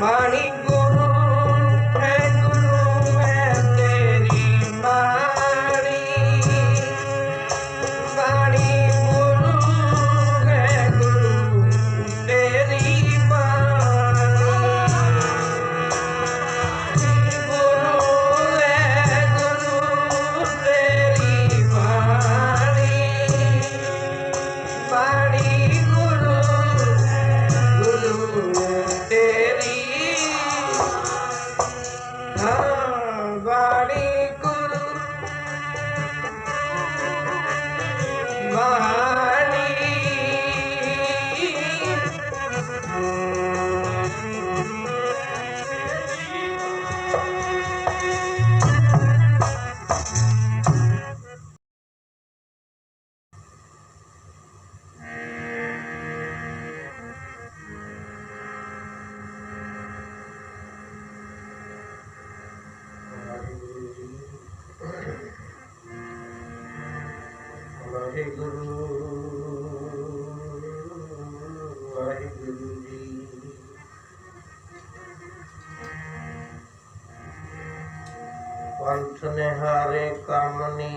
बाणी गुरु है तेरी बाणी। बाणी गुरु है तेरी बाणी। गुरु है तेरी बाणी। बाणी गुरु तेरी। हाँ बाणी गुरु बाणी। वाहिगुरु वाहिगुरु जी। पंथ निहारे कामनी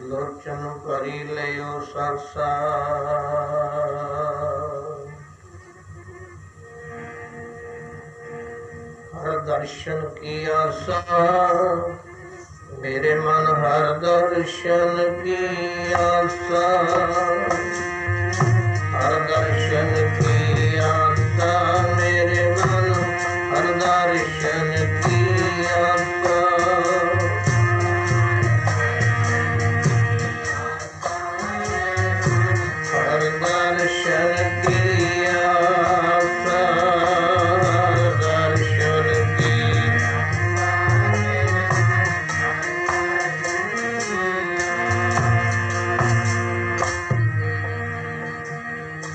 लोचन करी लियो सरसा। हर दर्शन की आशा मेरे मन हर दर्शन की आशा। हर दर्शन की आशा मेरे मन हर दर्शन की आशा। हर दर्शन की आशा। हर दर्शन की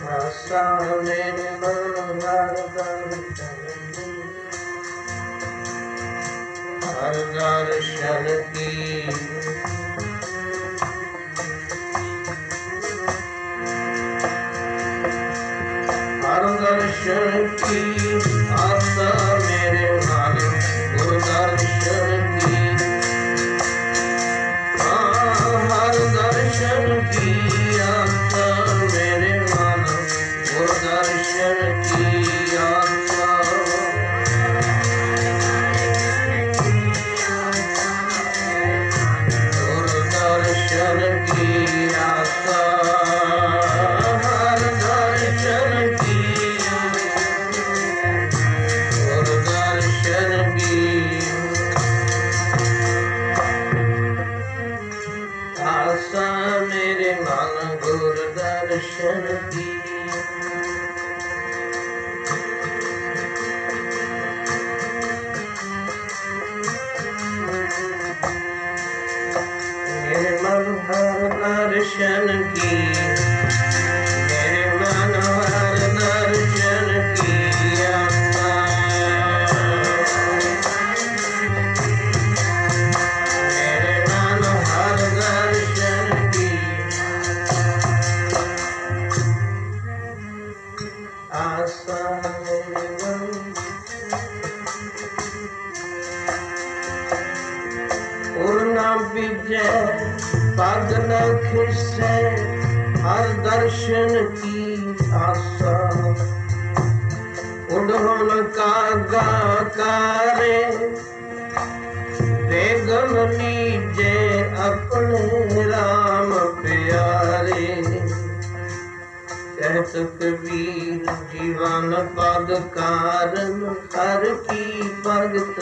आशा मेरे मन हर दर्शन की। हर दर्शन की हर दर्शन की आशा मेरे मन गुरु दर्शन की। हर दर्शन की आशा मेरे मन गुरु दर्शन की आशा। गुरु दर्शन की आशा। हर दर्शन की गुरु दर्शन की आशा मेरे मन गुरु दर्शन की। मेरे मन हर दर्शन की। मेरे मन हर दर्शन की आशा। मेरे मन हर दर्शन की आशा। मेरे मन पूर्णा विजय पग न खिसे हर दर्शन की आशा। उड़न का गाकारे बेगम लीजे अपने राम प्यारे। कहत कबीर जीवन पग कारण हर की भगत।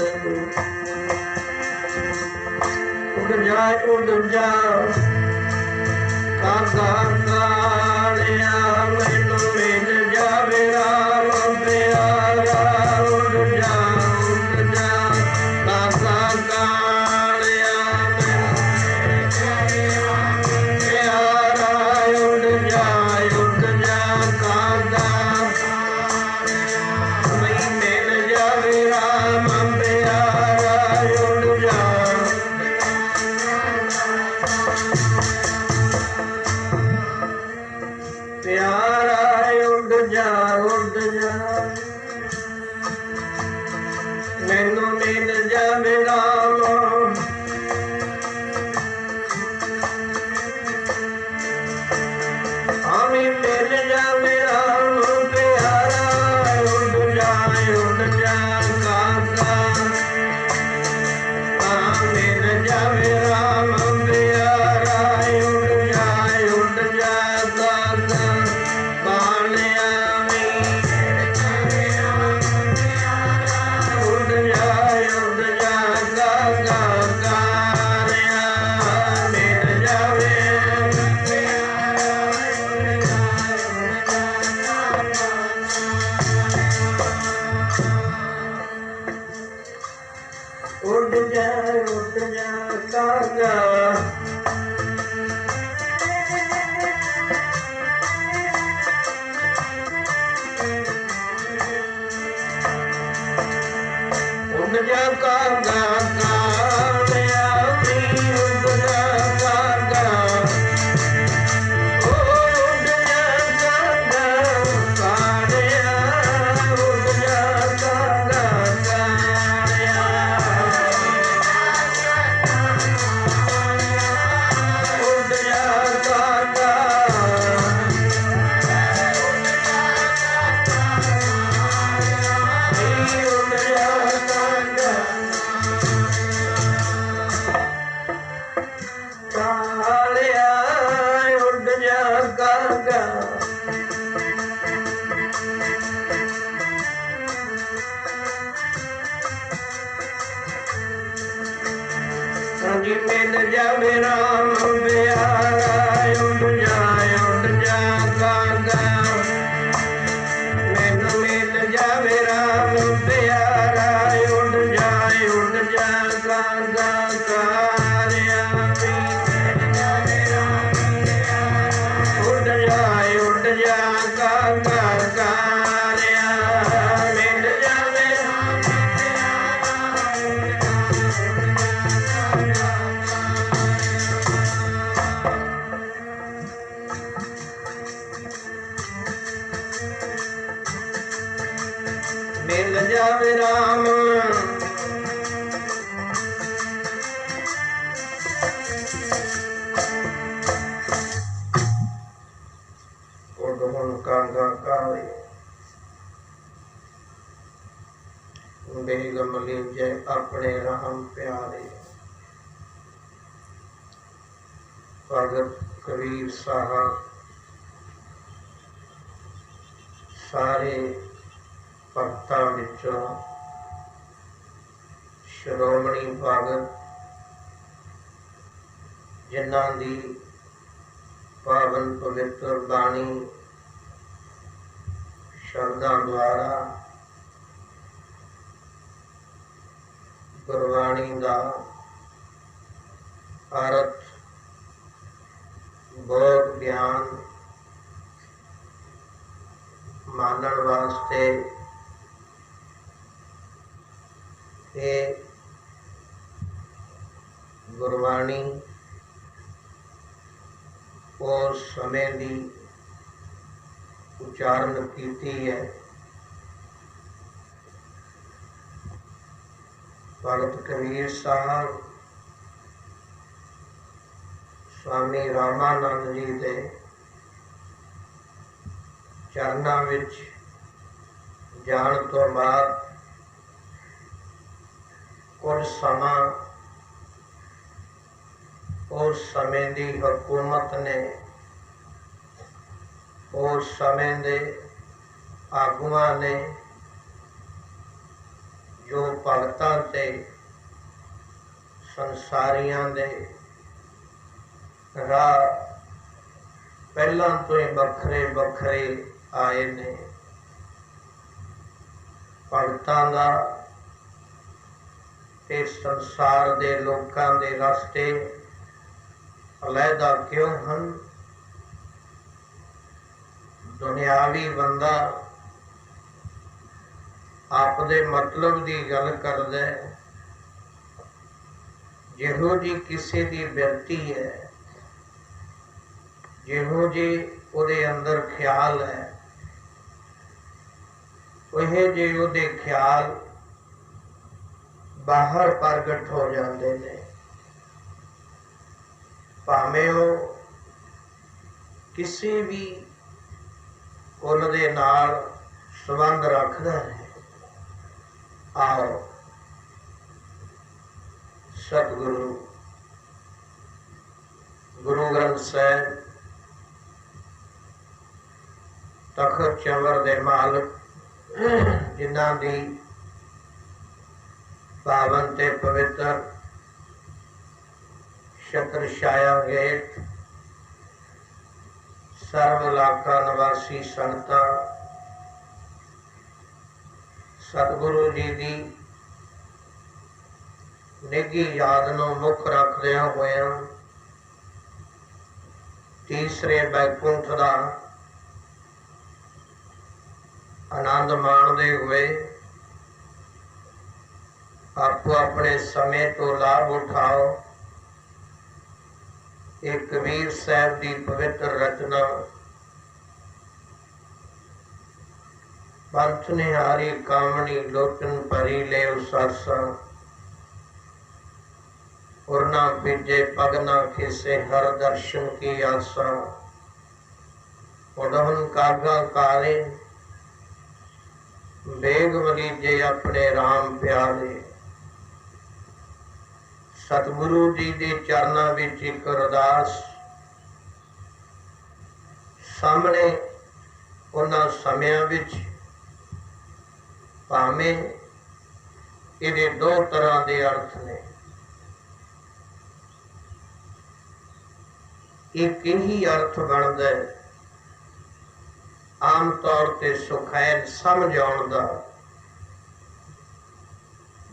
उड़ जा कागा कालिया मैनू मिल जावे राम प्यारा। उड़ जा कागा कालिया मैनू प्यारा। उड़ जा कागा मैं मिल जावे राम प्यारा। उड़ जा मिल जावे राम प्यारा उड़ जा गागा मैनू मिल जावे राम प्यारा उड़ जा गागा कारिया उड़ जा गागा कारिया मिल जावे मिल जावे राम कांगा काले बेगम लीजे अपने राम प्यारे भगत कबीर साहब सारे भक्तां विचों श्रोमणी भगत जिन्हां दी पावन पवित्र बाणी शब्दां द्वारा गुरबाणी दा अर्थ बोध ज्ञान मानण वास्ते ये गुरबाणी उस समय दी उच्चारण की है। भगत कबीर साहब स्वामी रामानंद जी के चरणों विच जाण तो बाद कुछ समा उस समय की हुकूमत ने उस समय के आगुआं ने जो भगतां ते संसारियां दे राह पहलां तो ही बखरे बखरे आए ने। भगतां दा इस संसार दे लोकां दे रास्ते अलहदा क्यों हैं? दुनियावी बंदा आपदे मतलब की गल करदा है, जिहो जी किसी की बिरती है, जिहो जी उहदे अंदर ख्याल है, उहे जे उहदे ख्याल बाहर प्रगट हो जाते हैं। भावें वो किसी भी कुल दे नाल संबंध रखदा है। आओ सतगुरु गुरु ग्रंथ साहिब तखत चंवर दे मालक जिन्हां दी पावन ते पवित्र छत्र छाया गेट सर्व इलाका निवासी संगतां सतगुरु जी की निघी याद नूं मुख रखदिया होया तीसरे बैकुंठ का आनंद माणदे हुए ਆਪੋ ਆਪਣੇ ਸਮੇਂ ਤੋਂ ਲਾਭ ਉਠਾਓ। ਇਹ ਕਬੀਰ ਸਾਹਿਬ ਦੀ ਪਵਿੱਤਰ ਰਚਨਾ ਪੰਥ ਨਿਹਾਰੀ ਕਾਮਣੀ ਲੋਚਨ ਭਰੀ ਲਿਓ ਸਰਸਾ। ਉਰਨਾ ਭੇਜੇ ਪਗਨਾ ਖਿਸੇ ਹਰ ਦਰਸ਼ਨ ਕੀ ਆਸਾ। ਉਡਹੁਨ ਕਾਗਾ ਕਾਰੇ बेग वलीजे अपने राम प्यारे। सतगुरु जी के चरणों विच एक अरदास सामने उन्हां समयां विच भावें इहदे दो तरह के अर्थ ने। एक ही अर्थ बनता है आम तौर पर सुखैन समझ आउण दा।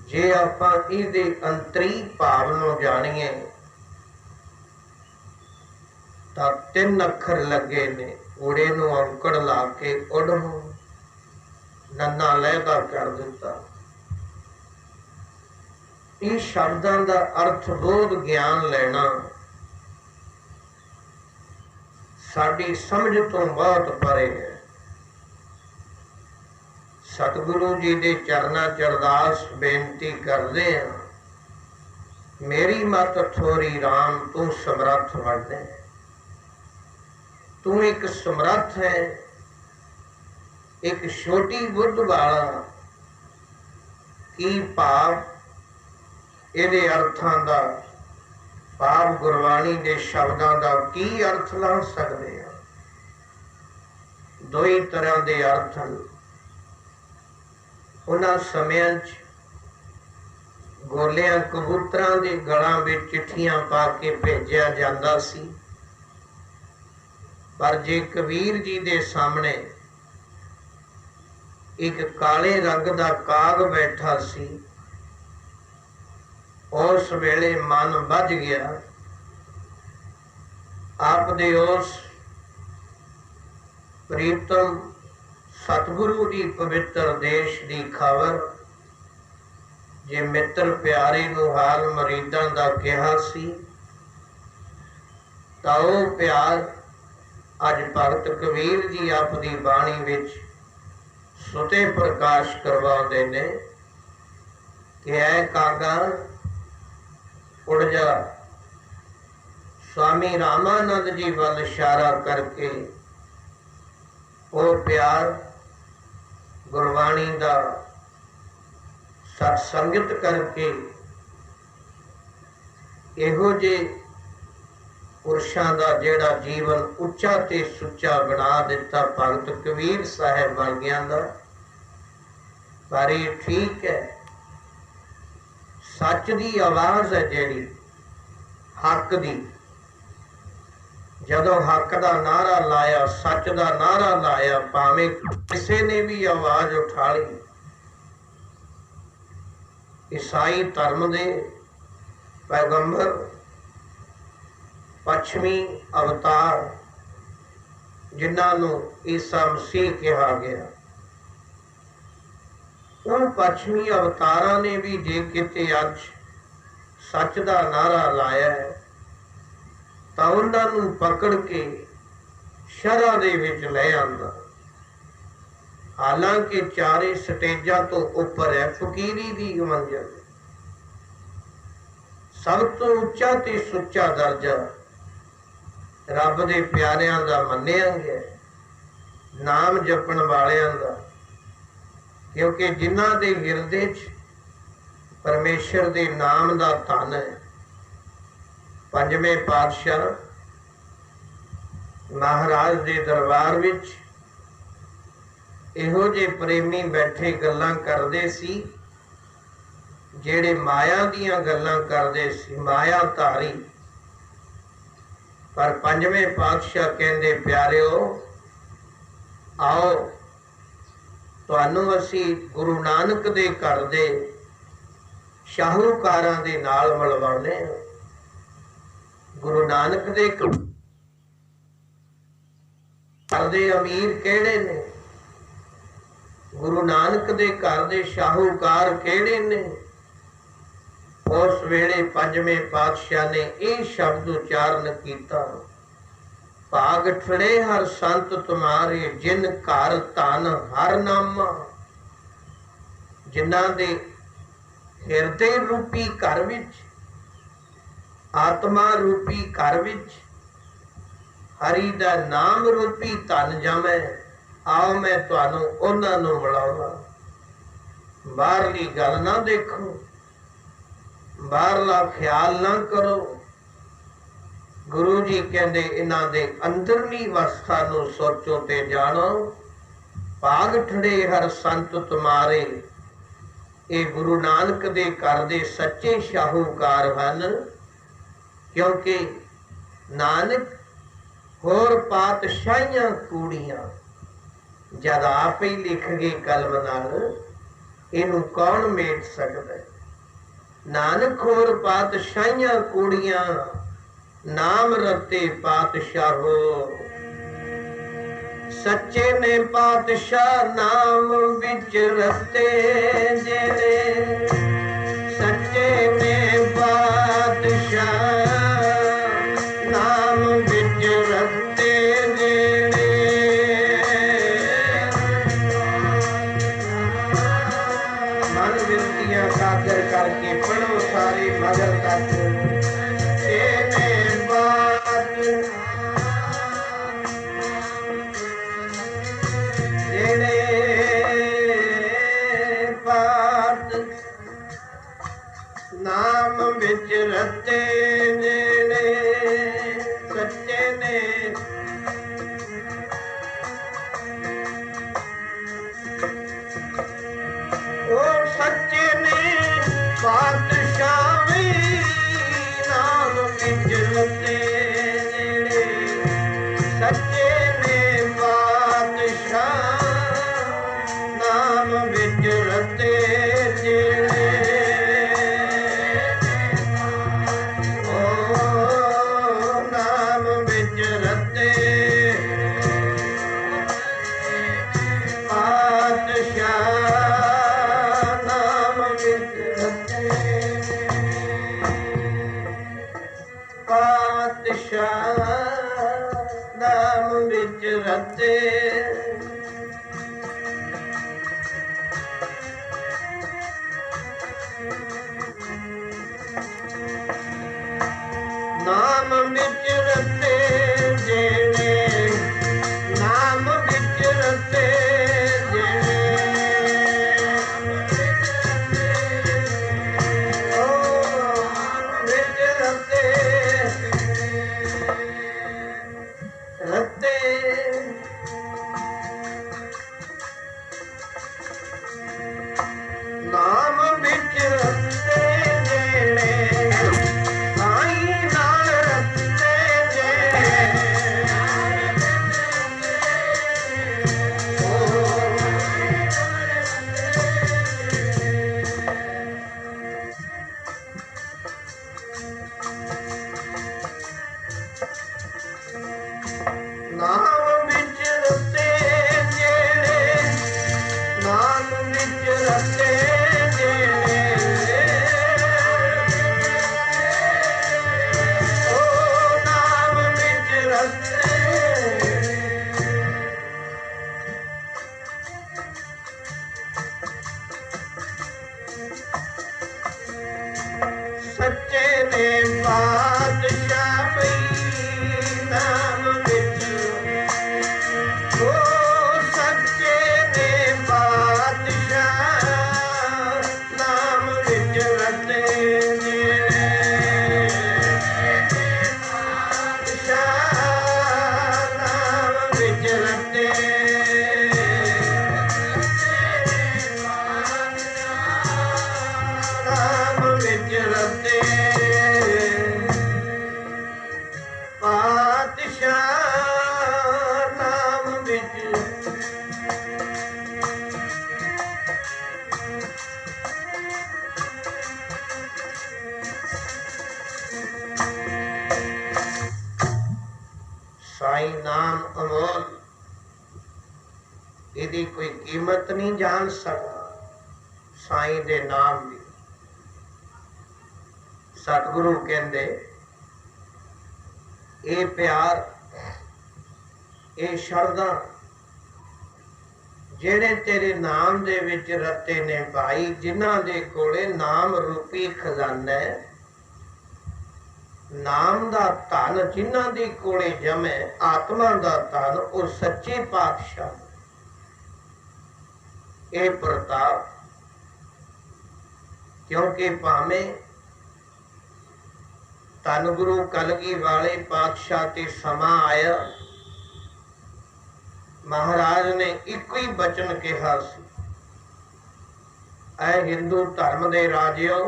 जे आपां इहदे अंतरी भाव नूं जाणीए तां 3 अखर लगे ने। उड़े नूं औंकड़ ला के उड़हूं नन्ना लहदा कर दिता। इह शब्दां दा अर्थ बोध ज्ञान लैना साडी समझ तो बहुत परे है। सतगुरु जी के चरणों च अरदास बेनती करते हैं, मेरी मत थोरी राम तू समर्थ बन। तू एक समर्थ है, एक छोटी बुद्ध वाला। की भाव इहदे अर्थां दा, भाव गुरबाणी के शब्दों का की अर्थ ला सकते हैं। दो ही तरह के अर्थ हैं। उन्हां समयां गोलियां कबूतरां दे गलां विच चिट्ठियां पा के भेजिया जांदा सी। पर जे कबीर जी दे सामने एक काले रंग दा काग बैठा सी, उस वेले मन बज गया। आप दे उस प्रीतम सतगुरु की पवित्र देश की खबर जे मित्र प्यारे नूं हाल मरीदां दा कहा सी, तां ओह प्यार अज भगत कबीर जी अपनी बाणी विच सुते प्रकाश करवाउंदे ने कि ऐ कागा उड़ जा। स्वामी रामानंद जी वाल इशारा करके वो प्यार गुरबाणी दा सत्संगत करके इहो जे पुरुषां दा जिहड़ा जीवन उच्चा ते सुच्चा बना दिता भगत कबीर साहब वर्गियां दा। पर ये ठीक है, सच दी आवाज़ है जिहड़ी हक दी। जदों हक दा नारा लाया, सच दा नारा लाया, भावें किसी ने भी आवाज़ उठा ली। ईसाई धर्म दे पैगंबर पश्चिमी अवतार जिन्हां नूं ईसा मसीह कहा गया, उन पश्चिमी अवतारां ने भी जे किते अज सच दा नारा लाया है तां उन्हां नूं पकड़ के शरह दे विच ले आंदा। हालांकि चारे स्टेजां तो उपर है फकीरी दी मंजिल। सब तो उच्चा ते सुच्चा दर्जा रब दे प्यारियां दा मन्निया गया, नाम जपण वालियां दा। क्योंकि जिन्हां दे हिरदे च परमेश्वर दे नाम दा धन है। पंजवें पातशाह महाराज दे दरबार विच इहो जे प्रेमी बैठे गल्लां करदे सी, जेड़े माया दीयां गल्लां करदे सी, माया धारी। पर पंजवें पातशाह कहंदे, प्यारिओ आओ तुहानूं असीं गुरु नानक दे घर दे शाहूकारां दे नाल मिलवाउने हां। गुरु नानक दे घर दे अमीर किहड़े ने? गुरु नानक दे घर दे शाहूकार किहड़े ने? उस वेले पंजवें पातशाह ने यह शब्द उच्चारण किया, भाग ठड़े हर संत तुम्हारे जिन घर धन हर नामा। जिन्हां दे हिरदे रूपी घर विच, आत्मा रूपी घर विच हरि दा नाम रूपी धन जमै, आओ मैं तुहानू उन्हां नू मिलावां। बाहरली गल ना देखो, बाहरला ख्याल ना करो। गुरु जी कहते इन्हां दे अंदरली अवस्था नू सोचो ते जानो। भाग ठड़े हर संत तुम्हारे, ये गुरु नानक दे घर दे सच्चे शाहूकार हन। क्योंकि नानक होर पातशाहियां कूड़ियां जद आप ही लिख गए कलम नाल, इनू कौन मेट सकता है। नानक होर पातशाहियां कूड़ियां, नाम रते पातशाहो। सच्चे ने पातशाह नाम विच रते जेड़े, सच्चे ने पातशाह नाम विच रते जेड़े। मन विनतियां कागर करके पढ़ो सारे मगर तक। नाम विच रते जेड़े, सच्चे ने ओ सच्चे ने पातशाह नाम विच रते जेड़े, सच्चे ने पातशाह नाम विच रते जेड़े। नाम विच रते, नाम विच रते जेड़े, नाम विच रते जेड़े। ओ विच रते रते, नाम विच रते जेड़े, साईं नाल रते जेड़े। नाम विच रते जेड़े, नाम विच रते जेड़े। ओ नाम विच रते, सच्चे ने पातशाह नाम विच, ओ सच्चे ने पातशाह नाम विच रते जेड़े। पातशाह नाम विच रते, नाम विच रते। पातशाह नाम विच, साईं नाम अमोल, इहदी कोई कीमत नहीं जान सकता। साईं दे नाम दी सतगुरु कहते ये प्यार ये शरदा जेड़े तेरे नाम दे विच रते ने भाई, जिन्हां दे कोले नाम रूपी खजाना है, नाम दा धन जिन्हां दे कोले जमे, आत्मा दा धन और सच्चे पातशाह ये प्रताप। क्योंकि भावें धन गुरु कलगी वाले पातशाह ते समा आया, महाराज ने एक ही बचन कहा सी, ऐ हिंदू धर्म दे राजियो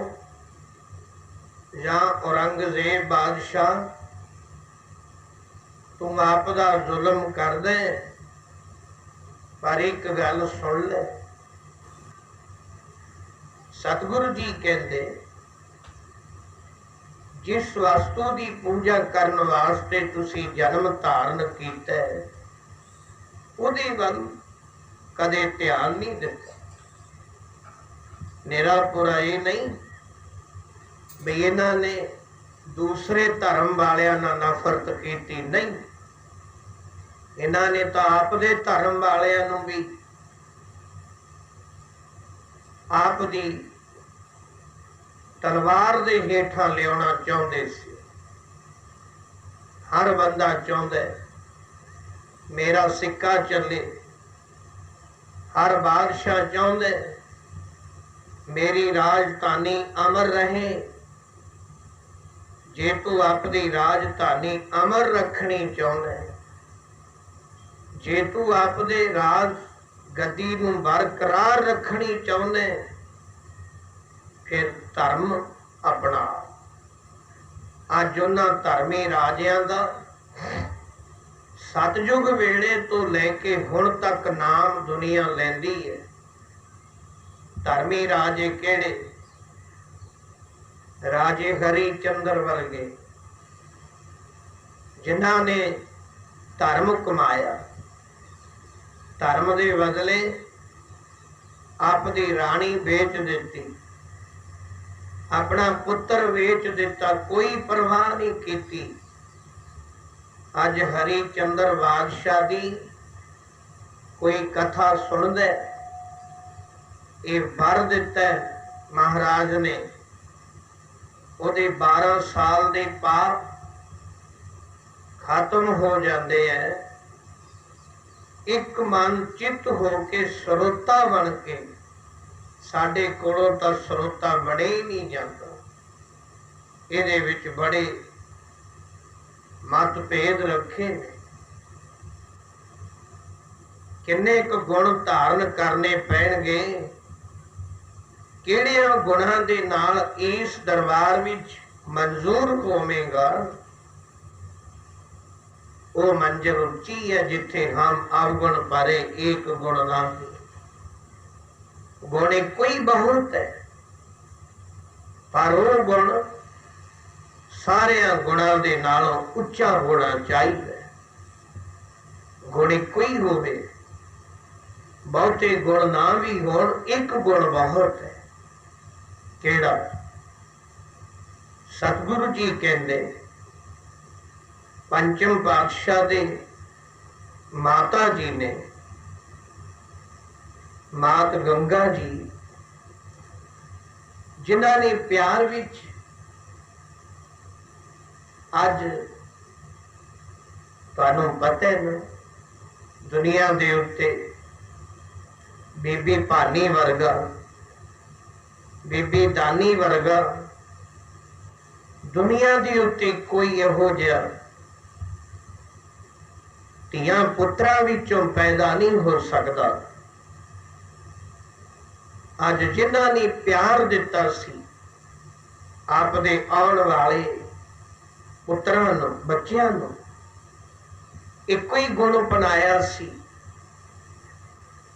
या औरंगजेब बादशाह, तू आप दा जुल्म कर दे, पर एक गल सुन ले। सतगुरु जी कहते जिस वस्तु की पूजा करने वास्ते तुसी जन्म धारण कीता है, उहदे वल कदे ध्यान नहीं दिता। निरा पूरा ये नहीं भी इन्हां ने दूसरे धर्म वालियां नाल नफरत कीती, नहीं, इन्हां ने तो आप दे धर्म वालियां नूं भी आप दी तलवार दे हेठां लियाउणा चाहुंदे सी। हर बंदा चाहुंदा है मेरा सिक्का चले, हर बादशाह चाहुंदा है मेरी राजधानी अमर रहे। जे तू अपनी राजधानी अमर रखनी चाहुंदा है, जे तू अपने राज गद्दी नूं बरकरार रखनी चाहुंदा है, फिर धर्म अपना। अज उन्हां धर्मी राजियां दा सतयुग वेले तो लैके हुण तक नाम दुनिया लैंदी है। धर्मी राजे केड़े? राजे हरिचंद्र वर्गे, जिन्हां ने धर्म कमाया, धर्म दे बदले अपनी राणी बेच दी, अपना पुत्र बेच दिता, कोई परवाह नहीं की। अज हरिचंद्र बादशाह दी कोई कथा सुनदा, ये वर दिता महाराज ने, उहदे 12 साल दे पाप खत्म हो जाते हैं। एक मन चित होके ਸਰੋਤਾ बन के, साडे कोलों तो ਸਰੋਤਾ बने ही नहीं जाता। इहदे विच बड़े मतभेद रखे ने। किन्ने क गुण धारण करने पैणगे, किहड़ियां गुणां दे नाल इस दरबार विच मंजूर होवेगा, वो मंजिल उच्ची है जिथे हम अवगुण परे एक गुण नाही। गुण एक ही बहुत है, पर वो गुण सारिया गुणों के नालों उच्चा होना चाहिए। गुण एक ही होवे, बहुते गुण ना भी होण, एक गुण बहुत है। केड़ा? सतगुरु जी कहते पंचम पातशाह दे माता जी ने, मात गंगा जी, जिन्हां ने प्यार विच अज तुहानूं पता है ना, दुनिया दे उत्ते बीबी भानी वर्गा, बीबी दानी वर्गा, दुनिया दे उत्ते कोई इहो जिहा ਧੀਆਂ पुत्रां विचों पैदा नहीं हो सकता। अज जिन्हां ने प्यार दिता सी आपदे आउण वाले पुत्रां नूं, बच्चियां नूं, इक्को ही गुण अपनाया सी।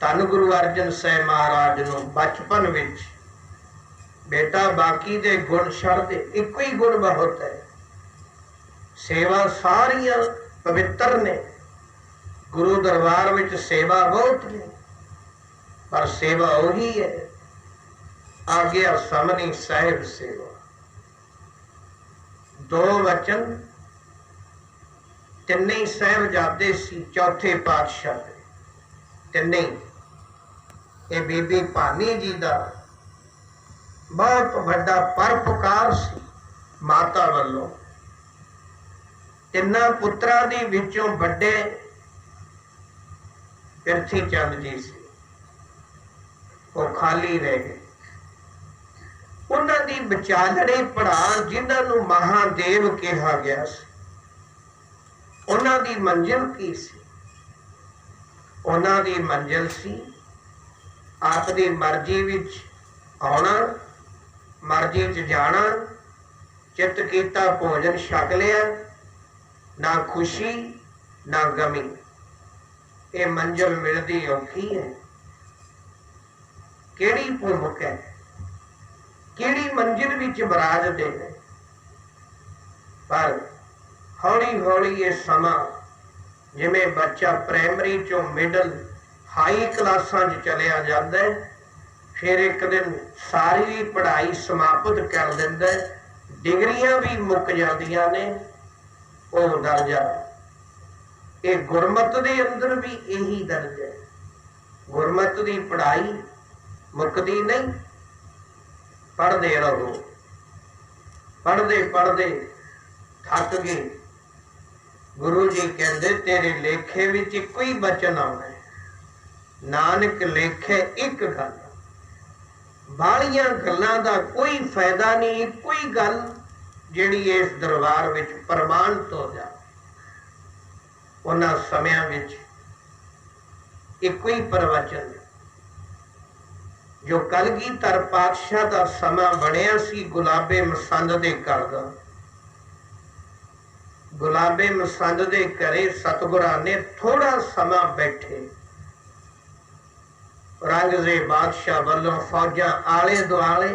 धन गुरु अर्जन साहिब महाराज नूं बचपन विच बेटा बाकी दे गुण छड़ दे, इक्को ही गुण बहुत है। सेवा सारियां पवित्र ने, गुरु दरबार विच सेवा बहुत ने, पर सेवा वही है आज्ञा समनी साहिब सेवा। दो वचन तिन्ने साहिबजादे सी चौथे पातशाह दे, तिन्ने। ये बीबी भानी जी का बहुत बड़ा परोपकार सी माता वालों। तिन्ना पुत्रां दे विचों बड़े पिरथी चंद जी सी, वो खाली रह गए। उन्हां दी विचालड़े भरा जिन्हां नूं महादेव कहा गया सी, उन्हां दी मंजिल की सी? उन्हां दी मंजिल सी आप दी मर्जी विच आउणा, मर्जी च जाना, चित कीता भोजन छक लिया, ना खुशी ना गमी। ये मंजिल मिलदी औखी है। केड़ी भूमिक है, केड़ी मंजिल विच बराजदे ने। पर हौली हौली ये समा जिवें बच्चा प्राइमरी चों मिडल हाई क्लासां च चलिया जांदा है, फिर एक दिन सारी पढ़ाई समाप्त कर दिंदा है, डिग्रियां भी मुक जांदियां ने। वो दर्जा ये गुरमत दे अंदर भी यही दर्जा है। गुरमत दी पढ़ाई मुकदी नहीं, पढ़ते रहो। पढ़ते पढ़ते थक गए। गुरु जी कहते तेरे लेखे विच इको ही बचन आउणा है, नानक लेखे एक गल। बालियां गल्लां दा कोई फायदा नहीं, कोई गल जिहड़ी इस दरबार विच प्रमाणित हो जाए। उन्हां समयां विच इको ही प्रवचन जो कलगीधर पातशाह दा समा बनिया सी गुलाबे मसंद दे घर दा। गुलाबे मसंद दे घरे सतगुरां ने थोड़ा समा बैठे। औरंगजेब बादशाह वालों फौजां आले दुआले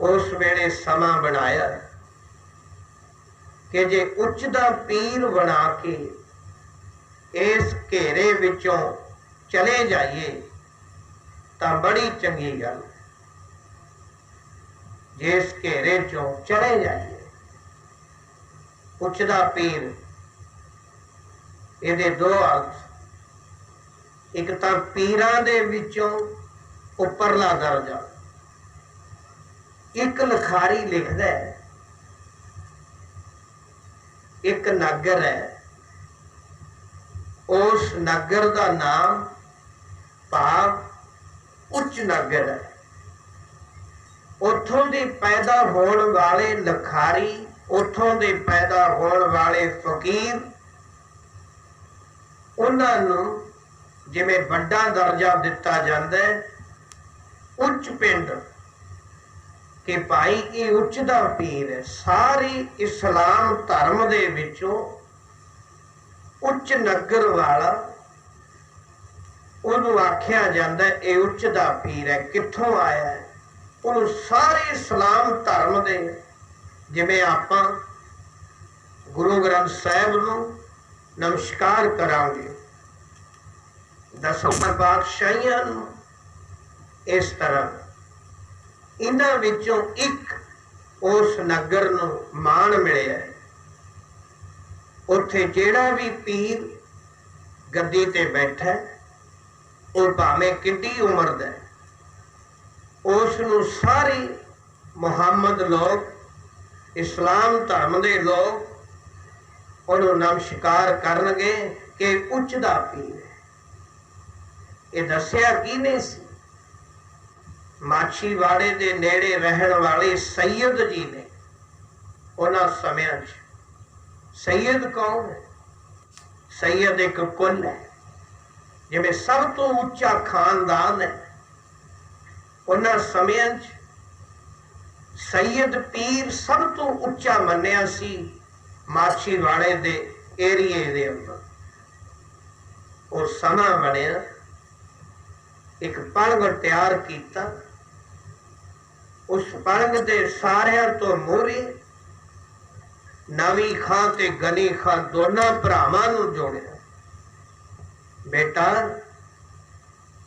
उस वेले समा बनाया कि जे उच्च दा पीर बना के इस घेरे विचों चले जाइए तां बड़ी चंगी गल। जे इस घेरे चों चले जाइए, उच्च दा पीर, इहदे दो अर्थ। एक तां पीरां दे विचों उपरला दर्जा। एक लिखारी लिखदा है, एक नगर है, उस नगर का नाम भाव उच्च नगर है। उथों दे पैदा होने वाले लिखारी, उथों दे पैदा होने वाले फकीर, उन्हां नूं जिवें बड़ा दर्जा दिता जाता है उच्च पिंड कि भाई ये उच्च दा पीर है। सारी इस्लाम धर्म दे विचों उच्च नगर वाला उन्होंने आख्या जाता है ये उच्च दा पीर है। कित्थों आया है? उन्होंने सारे इस्लाम धर्म दे जिवें आपां गुरु ग्रंथ साहिब नूं नमस्कार करांगे, दसम पातशाहियां नूं, इस तरह इन्हां विचों एक उस नगर नूं मान मिलिया है। उत्थे जेड़ा भी पीर गद्दी ते बैठा वो भावें किड्डी उम्र दा है, उस नूं सारे मुहम्मद लोग, इस्लाम धर्म दे लोग उन्होंने नमस्कार करनगे कि उच्च दा पीर है। ये दस्या किने सी? माछीवाड़े दे नेड़े रहन वाले सैयद जी ने। उन्हां समयां च सैयद कौन है? सैयद एक कुल है, जिवें सब तो उच्चा खानदान है। उन्हां समयां च सैयद पीर सब तो उच्चा मन्निया सी माछीवाड़े दे एरिए दे अंदर। वो समा बनिया, एक पलंग तैयार किया, उस पलंग दे सारियां तो मोहरे नवी खां ते गनी खां दोनों भरावां नूं जोड़िया। बेटा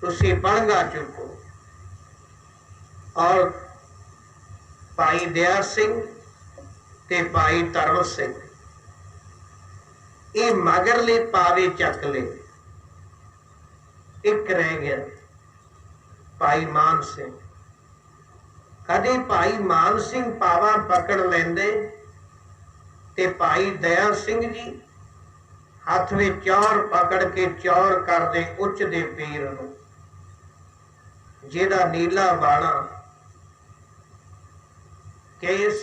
तुसी पलंगा चुको। और भाई दया सिंह ਤੇ ਭਾਈ ਧਰਮ ਸਿੰਘ, ਇਹ ਮਗਰਲੇ ਪਾਵੇ ਚੱਕ ਲਏ। ਇੱਕ ਰਹਿ ਗਿਆ ਭਾਈ ਮਾਨ ਸਿੰਘ। ਕਦੇ ਭਾਈ ਮਾਨ ਸਿੰਘ ਪਾਵਾ ਪਕੜ ਲੈਂਦੇ ਤੇ ਭਾਈ ਦਇਆ ਸਿੰਘ ਜੀ ਹੱਥ ਵਿੱਚ ਚੌਰ ਪਕੜ ਕੇ ਚੌਰ ਕਰਦੇ ਉੱਚ ਦੇ ਪੀਰ ਨੂੰ, ਜਿਹਦਾ ਨੀਲਾ ਵਾਲਾ ਕੇਸ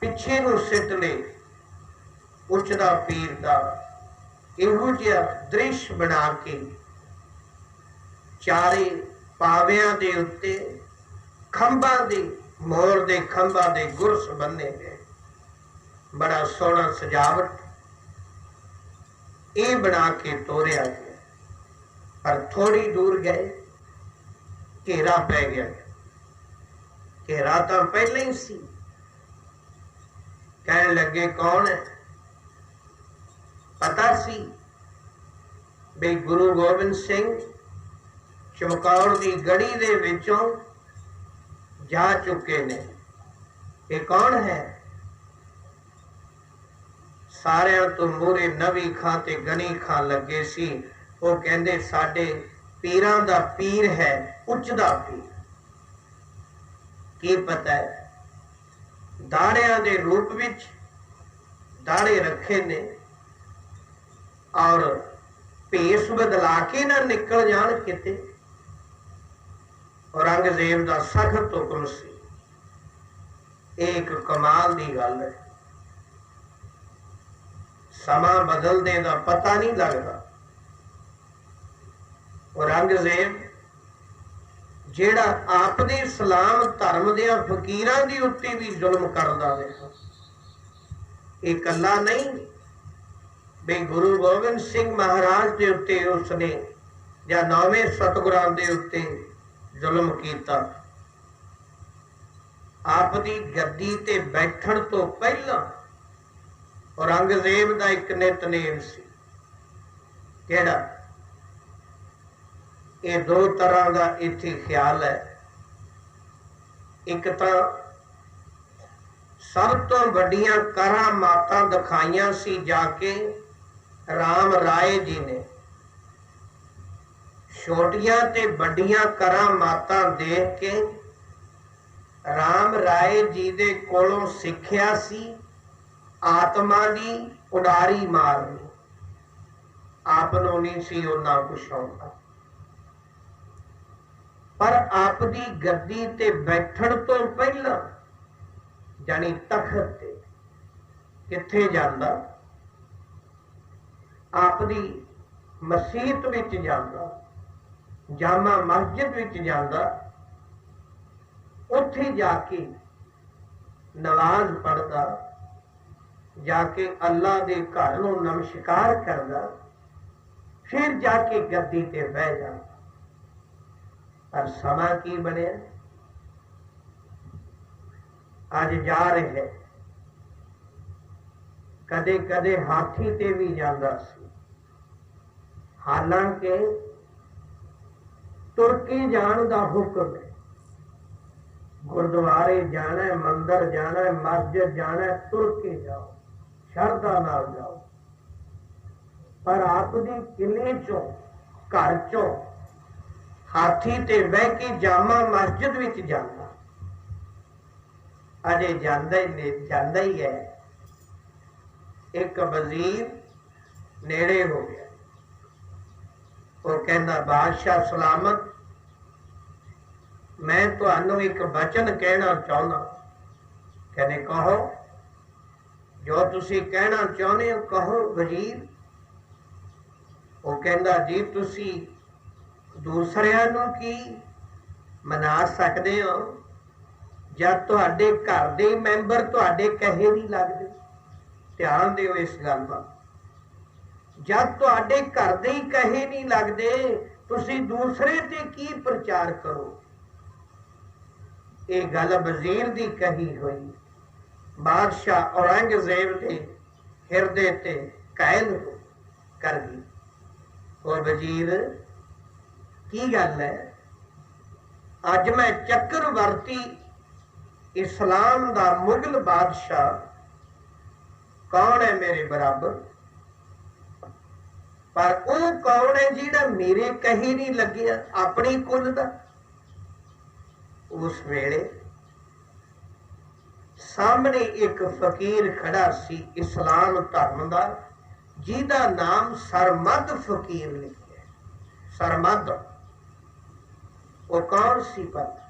ਪਿੱਛੇ ਨੂੰ ਸਿੱਟ ਲੈ, ਉੱਚ ਦਾ ਪੀਰ ਦਾ ਇਹੋ ਜਿਹਾ ਦ੍ਰਿਸ਼ ਬਣਾ ਕੇ ਚਾਰੇ ਪਾਵਿਆਂ ਦੇ ਉੱਤੇ ਖੰਭਾਂ ਦੇ, ਮੋਰ ਦੇ ਖੰਭਾਂ ਦੇ ਗੁਰਸ ਬੰਨੇ ਗਏ। ਬੜਾ ਸੋਹਣਾ ਸਜਾਵਟ ਇਹ ਬਣਾ ਕੇ ਤੋਰਿਆ ਗਿਆ। ਪਰ ਥੋੜੀ ਦੂਰ ਗਏ, ਘੇਰਾ ਪੈ ਗਿਆ। ਘੇਰਾ ਤਾਂ ਪਹਿਲਾਂ ਹੀ ਸੀ। ਕਹਿਣ ਲੱਗੇ ਕੌਣ ਹੈ? ਪਤਾ ਸੀ ਵੀ ਗੁਰੂ ਗੋਬਿੰਦ ਸਿੰਘ ਚਮਕੌਰ ਦੀ ਗੜੀ ਦੇ ਵਿੱਚੋਂ ਜਾ ਚੁੱਕੇ ਨੇ। ਇਹ ਕੌਣ ਹੈ? ਸਾਰਿਆਂ ਤੋਂ ਮੂਹਰੇ ਨਵੀ ਖਾਂ ਤੇ ਗਨੀ ਖਾਂ ਲੱਗੇ ਸੀ। ਉਹ ਕਹਿੰਦੇ ਸਾਡੇ ਪੀਰਾਂ ਦਾ ਪੀਰ ਹੈ, ਉੱਚ ਦਾ ਪੀਰ। ਕੀ ਪਤਾ ਹੈ ਦਾੜਿਆਂ ਦੇ ਰੂਪ ਵਿੱਚ ਦਾੜੇ ਰੱਖੇ ਨੇ, ਔਰ ਭੇਸ ਬਦਲਾ ਕੇ ਨਾ ਨਿਕਲ ਜਾਣ ਕਿਤੇ। ਔਰੰਗਜ਼ੇਬ ਦਾ ਸਖਤ ਹੁਕਮ ਸੀ। ਇਹ ਇੱਕ ਕਮਾਲ ਦੀ ਗੱਲ ਹੈ। ਸਮਾਂ ਬਦਲਦੇ ਦਾ ਪਤਾ ਨਹੀਂ ਲੱਗਦਾ। ਔਰੰਗਜ਼ੇਬ ਜਿਹੜਾ ਆਪ ਦੇ ਇਸਲਾਮ ਧਰਮ ਦੇ ਫਕੀਰਾਂ ਦੀ ਉੱਤੇ ਵੀ ਜ਼ੁਲਮ ਕਰਦਾ ਰਿਹਾ। ਇਹ ਇਕੱਲਾ ਨਹੀਂ ਵੀ ਗੁਰੂ ਗੋਬਿੰਦ ਸਿੰਘ ਮਹਾਰਾਜ ਦੇ ਉੱਤੇ ਉਸਨੇ ਜਾਂ ਨੌਵੇਂ ਸਤਿਗੁਰਾਂ ਦੇ ਉੱਤੇ ਜ਼ੁਲਮ ਕੀਤਾ। ਆਪ ਦੀ ਗੱਦੀ ਤੇ ਬੈਠਣ ਤੋਂ ਪਹਿਲਾਂ ਔਰੰਗਜ਼ੇਬ ਦਾ ਇੱਕ ਨਿਤਨੇਮ ਸੀ। ਕਿਹੜਾ? ਇਹ ਦੋ ਤਰ੍ਹਾਂ ਦਾ ਇੱਥੇ ਖਿਆਲ ਹੈ। ਇੱਕ ਤਾਂ ਸਭ ਤੋਂ ਵੱਡੀਆਂ ਕਰਾਮਾਤਾਂ ਦਿਖਾਈਆਂ ਸੀ ਜਾ ਕੇ ਰਾਮ ਰਾਏ ਜੀ ਨੇ। ਛੋਟੀਆਂ ਤੇ ਵੱਡੀਆਂ ਕਰਾਮਾਤਾਂ ਦੇਖ ਕੇ ਰਾਮ ਰਾਏ ਜੀ ਦੇ ਕੋਲੋਂ ਸਿੱਖਿਆ ਸੀ ਆਤਮਾ ਦੀ ਉਡਾਰੀ ਮਾਰਨੀ। ਆਪ ਨੂੰ ਨਹੀਂ ਸੀ ਉਹਨਾਂ ਕੁਛ ਆਉਂਦਾ, ਪਰ ਆਪ ਦੀ ਗੱਦੀ ਤੇ ਬੈਠਣ ਤੋਂ ਪਹਿਲਾਂ ਜਾਨੀ ਤਖਤ ਤੇ ਕਿੱਥੇ ਜਾਂਦਾ? ਆਪ ਦੀ ਮਸੀਤ ਵਿੱਚ ਜਾਂਦਾ, ਜਾਮਾ ਮਸਜਿਦ ਵਿੱਚ ਜਾਂਦਾ। ਉੱਥੇ ਜਾ ਕੇ ਨਮਾਜ਼ ਪੜ੍ਹਦਾ, ਜਾ ਕੇ ਅੱਲਾ ਦੇ ਘਰ ਨੂੰ ਨਮਸਕਾਰ ਕਰਦਾ, ਫਿਰ ਜਾ ਕੇ ਗੱਦੀ ਤੇ ਬਹਿ ਜਾਂਦਾ। ਪਰ ਸਮਾਂ ਕੀ ਬਣਿਆ? ਅੱਜ ਜਾ ਰਹੇ, ਕਦੇ ਕਦੇ ਹਾਥੀ ਤੇ ਵੀ ਜਾਂਦਾ ਸੀ। ਹਾਲਾਂਕਿ ਤੁਰ ਕੇ ਜਾਣ ਦਾ ਹੁਕਮ ਹੈ। ਗੁਰਦੁਆਰੇ ਜਾਣਾ, ਮੰਦਰ ਜਾਣਾ, ਮਸਜਿਦ ਜਾਣਾ, ਤੁਰ ਕੇ ਜਾਓ, ਸ਼ਰਧਾ ਨਾਲ ਜਾਓ। ਪਰ ਆਪ ਦੀ ਕਿਲੇ ਚੋਂ, ਘਰ ਚੋਂ ਹਾਥੀ ਤੇ ਬਹਿ ਕੇ ਜਾਮਾ ਮਸਜਿਦ ਵਿੱਚ ਜਾਂਦਾ। ਅਜੇ ਜਾਂਦਾ ਹੀ ਹੈ। ਇੱਕ ਵਜ਼ੀਰ ਨੇੜੇ ਹੋ ਗਿਆ। ਉਹ ਕਹਿੰਦਾ ਬਾਦਸ਼ਾਹ ਸਲਾਮਤ, ਮੈਂ ਤੁਹਾਨੂੰ ਇੱਕ ਬਚਨ ਕਹਿਣਾ ਚਾਹੁੰਦਾ। ਕਹਿੰਦੇ ਕਹੋ, ਜੋ ਤੁਸੀਂ ਕਹਿਣਾ ਚਾਹੁੰਦੇ ਹੋ ਕਹੋ ਵਜ਼ੀਰ। ਉਹ ਕਹਿੰਦਾ ਜੀ ਤੁਸੀਂ ਦੂਸਰਿਆਂ ਨੂੰ ਕੀ ਮਨਾ ਸਕਦੇ ਹੋ ਜਦ ਤੁਹਾਡੇ ਘਰ ਦੇ ਮੈਂਬਰ ਤੁਹਾਡੇ ਕਹੇ ਨਹੀਂ ਲੱਗਦੇ? ਧਿਆਨ ਦਿਓ ਇਸ ਗੱਲ ਦਾ। ਜਦ ਤੁਹਾਡੇ ਘਰ ਦੇ ਹੀ ਕਹੇ ਨਹੀਂ ਲੱਗਦੇ, ਤੁਸੀਂ ਦੂਸਰੇ ਤੇ ਕੀ ਪ੍ਰਚਾਰ ਕਰੋ? ਇਹ ਗੱਲ ਵਜ਼ੀਰ ਦੀ ਕਹੀ ਹੋਈ ਬਾਦਸ਼ਾਹ ਔਰੰਗਜ਼ੇਬ ਦੇ ਹਿਰਦੇ ਤੇ ਕਾਇਲ ਕਰ ਗਈ। ਉਹ ਵਜ਼ੀਰ ਕੀ ਗੱਲ ਹੈ? ਅੱਜ ਮੈਂ ਚੱਕਰਵਰਤੀ ਇਸਲਾਮ ਦਾ ਮੁਗਲ ਬਾਦਸ਼ਾਹ कौन है मेरे बराबर, पर वो कौन है जिहड़ा मेरे कही नहीं लगे अपनी कुल दा। उस वेले सामने एक फकीर खड़ा सी इस्लाम धर्म दा, जिहदा नाम सरमद फकीर लिखिया। सरमद वो कौन सी पता?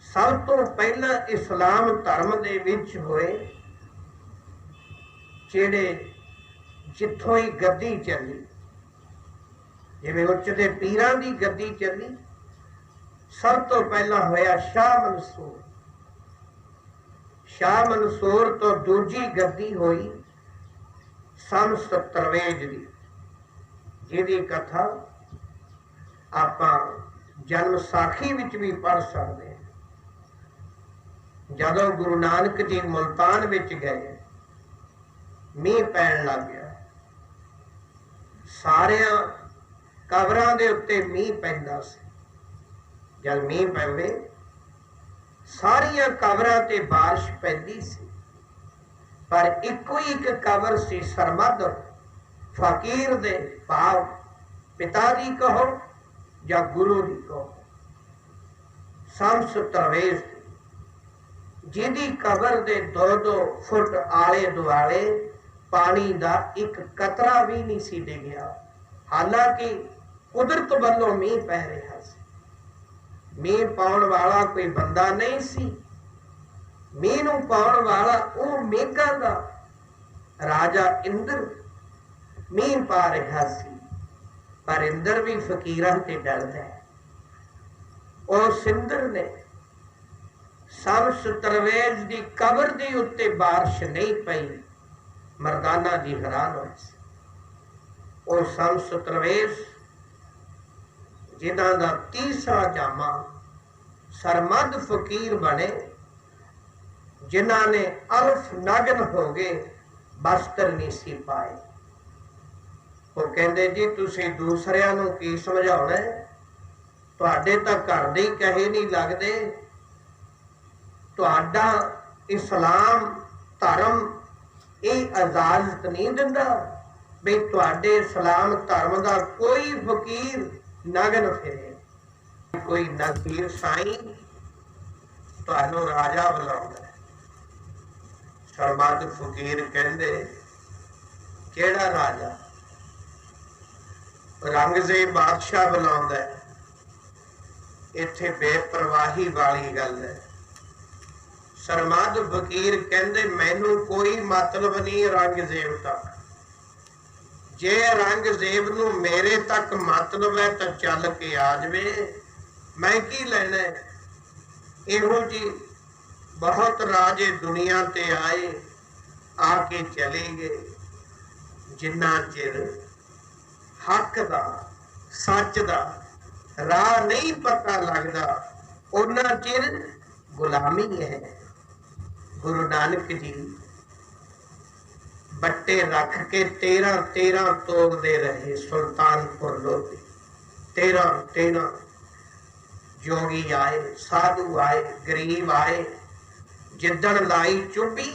सब तो पहला इस्लाम धर्म दे विच होए जेड़े जिथों ही गद्दी चली, जिवें उच्च दे पीरां दी गद्दी चली, सब तो पहला होया शाह मंसूर। शाह मंसूर तो दूजी गद्दी हुई सन 70 दी, जिहदी कथा आपां जन्म साखी विच भी पढ़ सकते हैं। जदों गुरु नानक जी मुल्तान विच गए, मीह पैण लग गया, सारिया कबरां दे उत्ते मीह पैंदा सी। जद मीह पवे सारिया कबरां ते बारिश पैंदी सी, पर इको ही एक कबर सी सरमद फकीर दे, भाव पिता दी कहो या गुरु दी कहो, सन 70 जिहदी कबर दे 2-2 फुट आले दुआले पानी दा एक कतरा भी नहीं सी डिग्या। हालांकि कुदरत वालों मीह पै रहा सी, मीह पाउण वाला कोई बंदा नहीं सी, मीह नूं पाउण वाला वो मेघां दा राजा इंद्र मीह पा रहा सी। पर इंद्र भी फकीरां ते डरदा है। उस इंद्र ने सन 70 दी कबर दी उत्ते बारिश नहीं पई, मरदाना जी हैरान होए। और सन 70 जिन्हां दा तीसरा जामा सरमद फकीर बने, जिन्हां ने अल्फ नगन हो गए, बस्तर नहीं सी पाए। वो कहंदे जी तुसीं दूसरिਆਂ ਨੂੰ की समझाउणा है, तुहाडे तां घर दे ही कहे नहीं लगदे, तुहाडा इस्लाम धर्म ਇਹ इजाजत नहीं दिंदा भी तुहाडे इस्लाम धर्म दा कोई फकीर नगन फिरे। कोई नकीर साईं तुहानू राजा बुलाउंदा है। सरमद फकीर कहंदे किहड़ा राजा? रंगजेब बादशाह बुलाउंदा है। इत्थे बेपरवाही वाली गल है। सरमद फकीर कहंदे मैनू कोई मतलब नहीं रंगजेब तक, जे रंगजेब नू मेरे तक मतलब है तो चल के आ जावे, मैं की लेना है। इहो जी बहुत राजे दुनिया ते आए, आके चले गए, जिन्ना चिर हक दा सच दा राह नहीं पता लगदा उन्ना चिर गुलामी है। गुरु नानक जी बट्टे रख के 13 तोड़ते रहे सुल्तानपुर लोधी। 13 जोगी आए, साधु आए, गरीब आए, जिदन लाई चुप्पी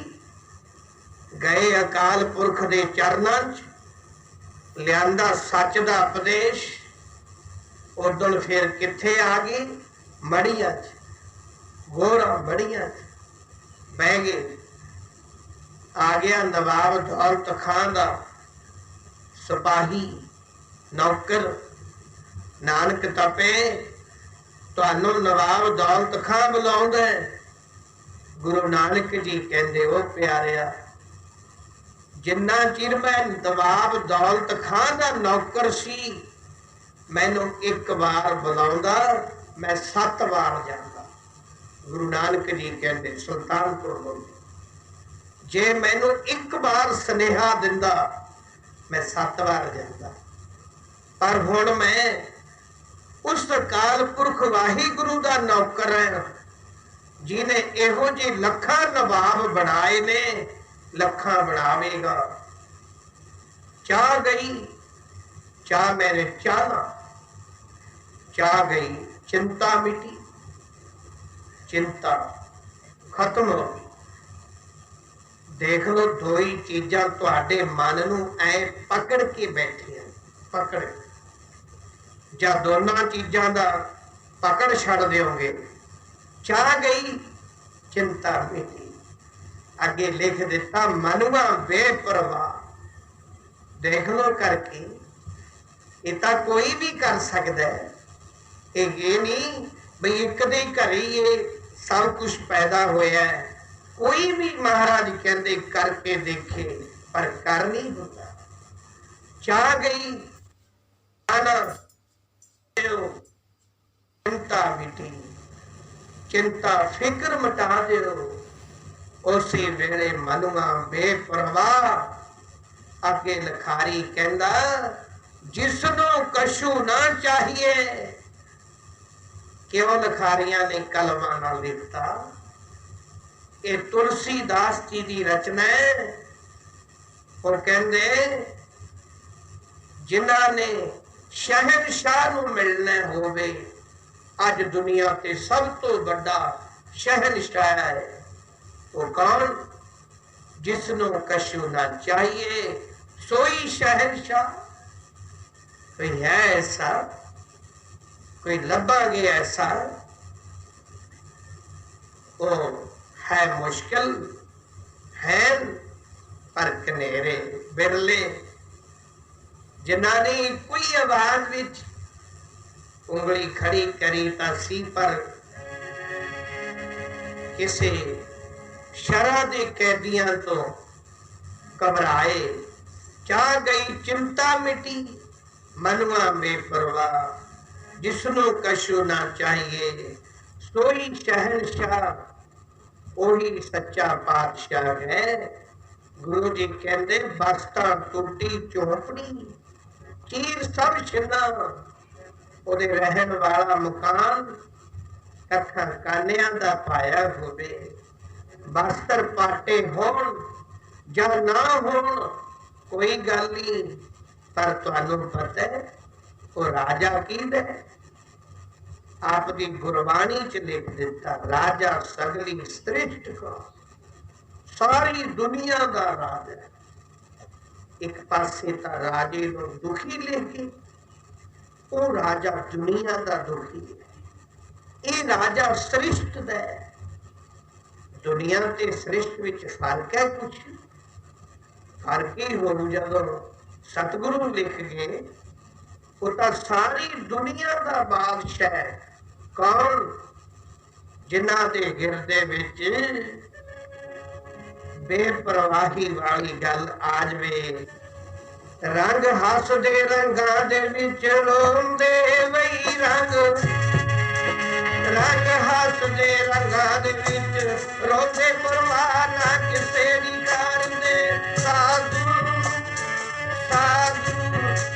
गए अकाल पुरख दे चरनां च, लियांदा सच दा उपदेश, उदन फिर किथे आ गई मड़ियां च, गोरा मड़ियां च बह गए। आ गया नवाब दौलत खान दा सिपाही नौकर, नानक तपे तुहानू नवाब दौलत खान बुलाउंदा है। गुरु नानक जी कहंदे ओ प्यारिया, जिन्ना चिर मैं नवाब दौलत खान दा नौकर सी, मैनू एक बार बुलाउंदा मैं 7 बार जांदा। गुरु नानक जी कहते सुल्तानपुर लोधी, जे मैनू एक बार सुनेहा दिंदा मैं 7 बार जांदा। पर हुण मैं उस अकाल पुरख वाहिगुरु दा नौकर है, जिन्हें इहो जी लखां नवाब बनाए ने, लखां बनावेगा। चाह गई, चाह मेरे चाहना, चाह गई चिंता मिटी, चिंता खत्म हो गई। देख लो, दो ही चीज़ां तुहाडे मन नूं ऐ पकड़ के बैठियां, पकड़, जां दोनां चीज़ां दा पकड़ छड़ दिओगे, चाह गई चिंता मिटी। अगे लिख दिता मनुआ बेपरवाह। देख लो करके, ये तो कोई भी कर सकता है। ये नहीं बई एक दे घर ही ये सब कुछ पैदा होया है। कोई भी महाराज कहते करके देखे, पर कर नहीं होता। चाह गई आना, चिंता मिटी, चिंता फिक्र मिटा दो। उसी वेले मनुआ बेपरवाह। अगे लिखारी कहंदा जिसनों कशु ना चाहिए। क्यों लिखारियां ने कलमा ना लिखता? ये तुलसीदास जी की रचना है। और कहंदे जिन्हां ने शहनशाह नूं मिलना होवे, अज दुनिया ते सब तो बड़ा शहनशाह है। वो कौन? जिसनों कशु ना चाहिए सोई शहनशाह। कोई है ऐसा? कोई लभांगे ऐसा? वो है मुश्किल है, पर कनेरे बिरले जिन्हां ने कोई आवाज विच उंगली खड़ी करी तां सी, पर किसी शरह दे कैदियां तो घबराए। चाह गई चिंता मिटी, मनुआ बेपरवाह। जिसनों कशु ना चाहिए सोई शहनशाह। ओही सच्चा पातशाह है। गुरु जी कहते बस्ता टूटी चौपड़ी, चीर सब छिन्ना। ओदे रहन वाला मकान कखा कानिया दा पाया होवे। बस्तर पाटे होण जां ना होण कोई गल नहीं, पर तुहानू पता है वो राजा किहदा है? आप दी गुरबाणी च लिख दिता राजा सगली श्रेष्ठ का, सारी दुनिया का राज है। एक पासे ता राजे नूं दुखी लेके, वो राजा दुनिया का दुखी है। ये राजा श्रेष्ठ दा है। दुनिया ते श्रेष्ठ विच फर्क है कुछ? फर्क ही हो जदों सतगुरु लिख गए वो तो सारी दुनिया का बादशाह है। कौन? जिन्हां दे गिरदे विच बेपरवाही वाली गल आ जावे। रंग हसदे रंगां दे विच रोंदे वही रंग, रंग हसदे रंगां दे विच रोंदे परवाह ना किसे दी करदे। साधु साधु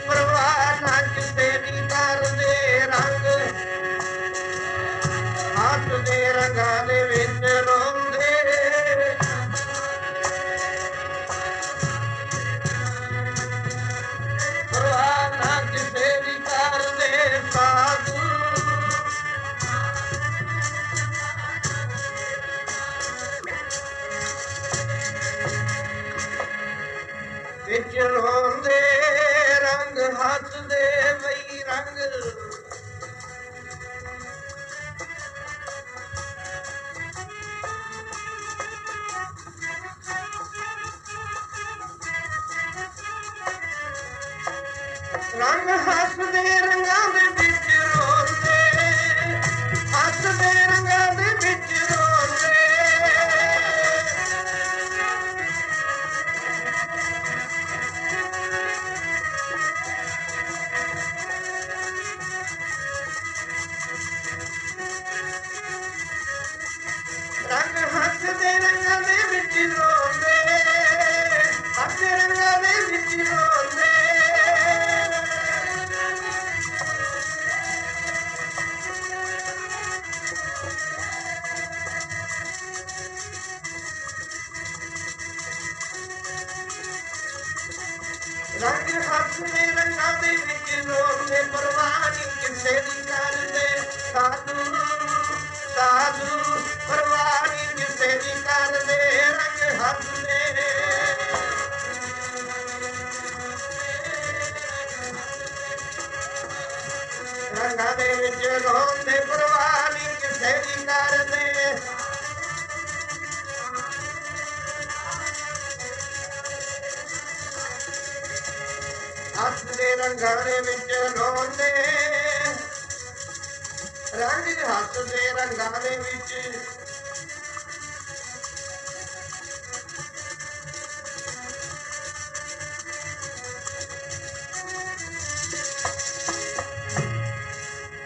परवाह ना किसे दी करदे। रंग हसदे रंगां दे विच रोंदे, परवाह ना किसे दी करदे। साधु विच रोंदे, रंग हसदे वही रंग। रंग हसदे रंगां दे विच रोंदे, हसदे रंगां दे विच रोंदे। रंग हसदे रंगां दे विच रोंदे, हसदे रंगां दे विच रोंदे। रंग हसदे रंगां दे विच रोंदे, परवाह नहीं किसे दी करदे। साधु साधु परवाह नहीं किसे दी करदे। रंग हसदे ਰੰਗਾਂ ਦੇ ਵਿੱਚ ਰੋਂਦੇ ਪਰਵਾਹ ਨਹੀਂ ਕਿਸੇ ਦੀ ਕਰਦੇ। ਹੱਸਦੇ ਰੰਗਾਂ ਦੇ ਵਿੱਚ ਰੋਂਦੇ ਰੰਗ, ਹੱਸਦੇ ਰੰਗਾਂ ਦੇ ਵਿੱਚ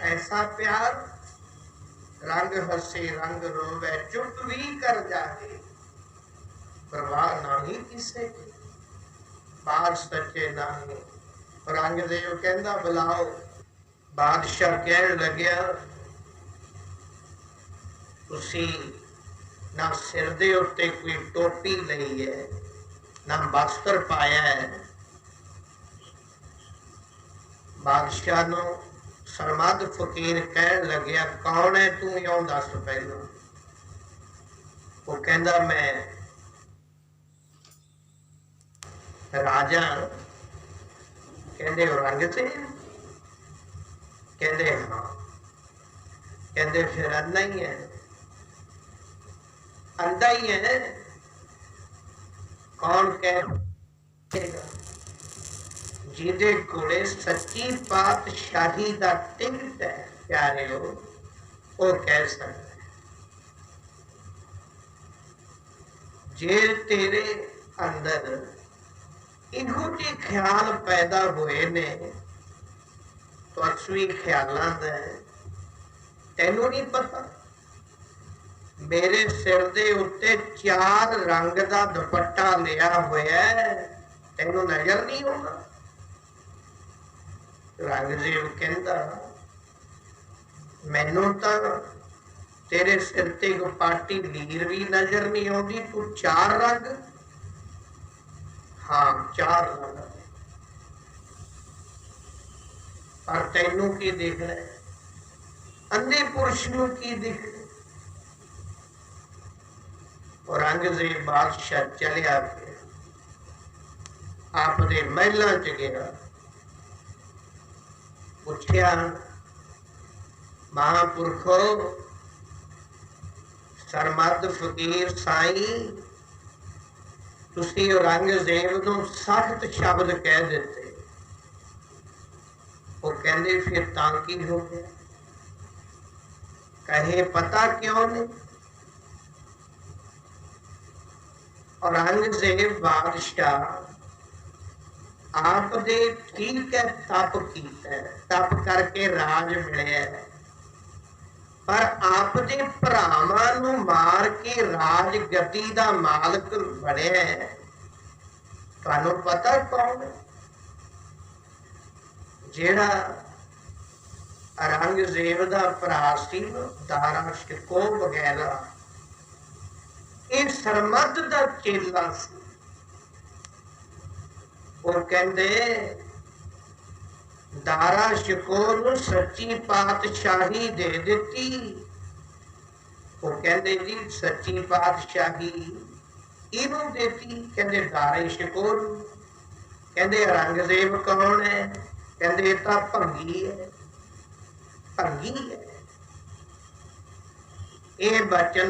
ऐसा प्यार रंग हसे रंग रोवे चुप भी कर जाए, परवाह नहीं किसे की बात सच्चे नहीं। औरंगजेब कहंदा बुलाओ। बादशाह कहन लग्या तुसी ना सिर दे उत्ते कोई टोपी लई है ना वस्त्र पाया है। बादशाह नूं सरमद फकीर कहन लग्या कौन है तू, यों दस पहलू। वो कहंदा मैं राजा। कहंदे औरंगजेब? कहंदे हाँ। कहंदे फिर अंधा ही है, अंधा ही है। कौन कहेगा? जिहदे कोले सच्ची पातशाही दा टिकट है प्यारे हो, वो कह सकता है। जे तेरे अंदर इहो जे ख्याल पैदा होए ने तो असली ख्यालां दा तैनू नहीं पता। मेरे सिर दे उत्ते 4 रंग दा दुपट्टा लिया होया तैनू नजर नहीं होगा। औरंगजेब कहंदा मैनू तां तेरे सिर ते एक पाटी लीर भी नजर नहीं आउंदी, तू 4 रंग। हाँ 4 रंग, पर तैनू की दिखना है? अंधे पुरुष नू की दिखना? औरंगजेब बादशाह चलिया गया, आप दे महलां च गया। पूछया महापुरखो सरमद फकीर साई तुसी औरंगजेब नूं सख्त शब्द कह दिते। वो कहंदे फिर तां की हो गया? कहे पता क्यों नहीं? औरंगजेब बादशाह आप दे ठीक है तप कीता, तप करके राज मिले, पर आप दे भरावां नूं मार के राज गद्दी दा मालक बने। तुहानूं पता कौन जेड़ा औरंगजेब दा भरा सी दारा शिकोह वगैरह, ये सरमद दा चेला सी। वो कहंदे दारा शिकोह नूं सच्ची पातशाही दे दिती। वो कहंदे जी सच्ची पातशाही इनू देती? कहंदे दारा शिकोह नूं। कहंदे औरंगजेब कौन है? कहंदे तां भंगी है, भंगी है। ये बचन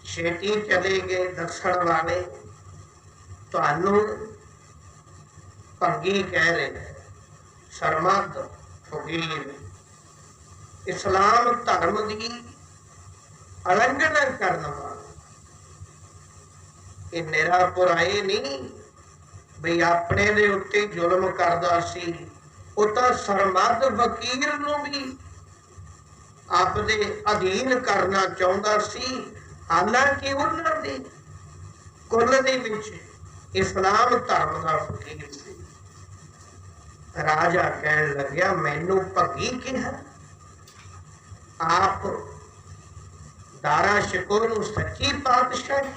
छेती चले गए दसण वाले, तुहानूं भंगी कह रहे। सरमद फकीर इस्लाम धर्म की उलंघना करने वाला। ये निरापुर आए नहीं बई अपने दे उत्ते जुल्म करदा सी, वो तां सरमद फकीर नूं भी आपदे अधीन करना चाहुंदा सी। हालांकि उन्हां दे कुल दे विच इस्लाम धर्म दा फकीर सी। राजा कहन लग्या मैनू भगी कहा? आप दारा शिकोह नूं सच्ची पातशाही?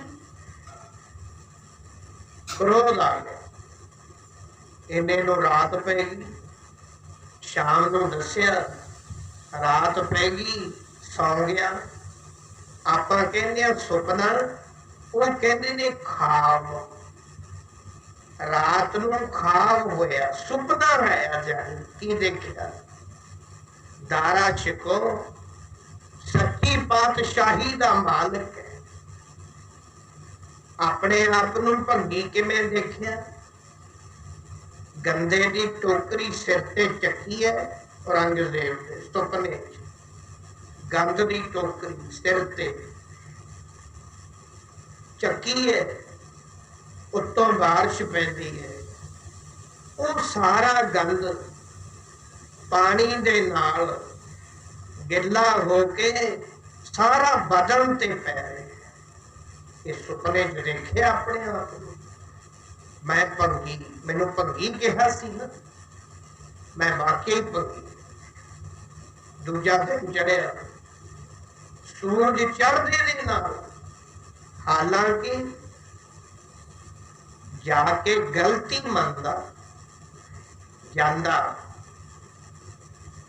क्रोध आ गया। इन्ने नूं रात पै गई। शाम नूं दस्या रात पै गई, सौ गया। आपां कहंदे सुपना, वो कहंदे ने खाब। रात नूं खाब होया, सुपना है। अज की देखिया? दारा छिको, सच्ची पातशाही दा मालिक है। अपने आप नूं भंगी किवें देखिया? गंदे दी टोकरी सिर ते चकी है, औरंगजेब दे सुपने गंद दी टोकरी सिर ते चकी है, उत्तों बारिश पैंदी है, वो सारा गंद पानी दे नाल गिला होके सारा बदन ते पै रहा। ये सुपने च देखे अपने आप को, मैं भंगी, मैनू भंगी कहा सी ना, मैं वाकई भंगी। दूजा दिन चढ़िया, सूरज चढ़दे दे नाल हालांकि जाके गलती मनदा जांदा,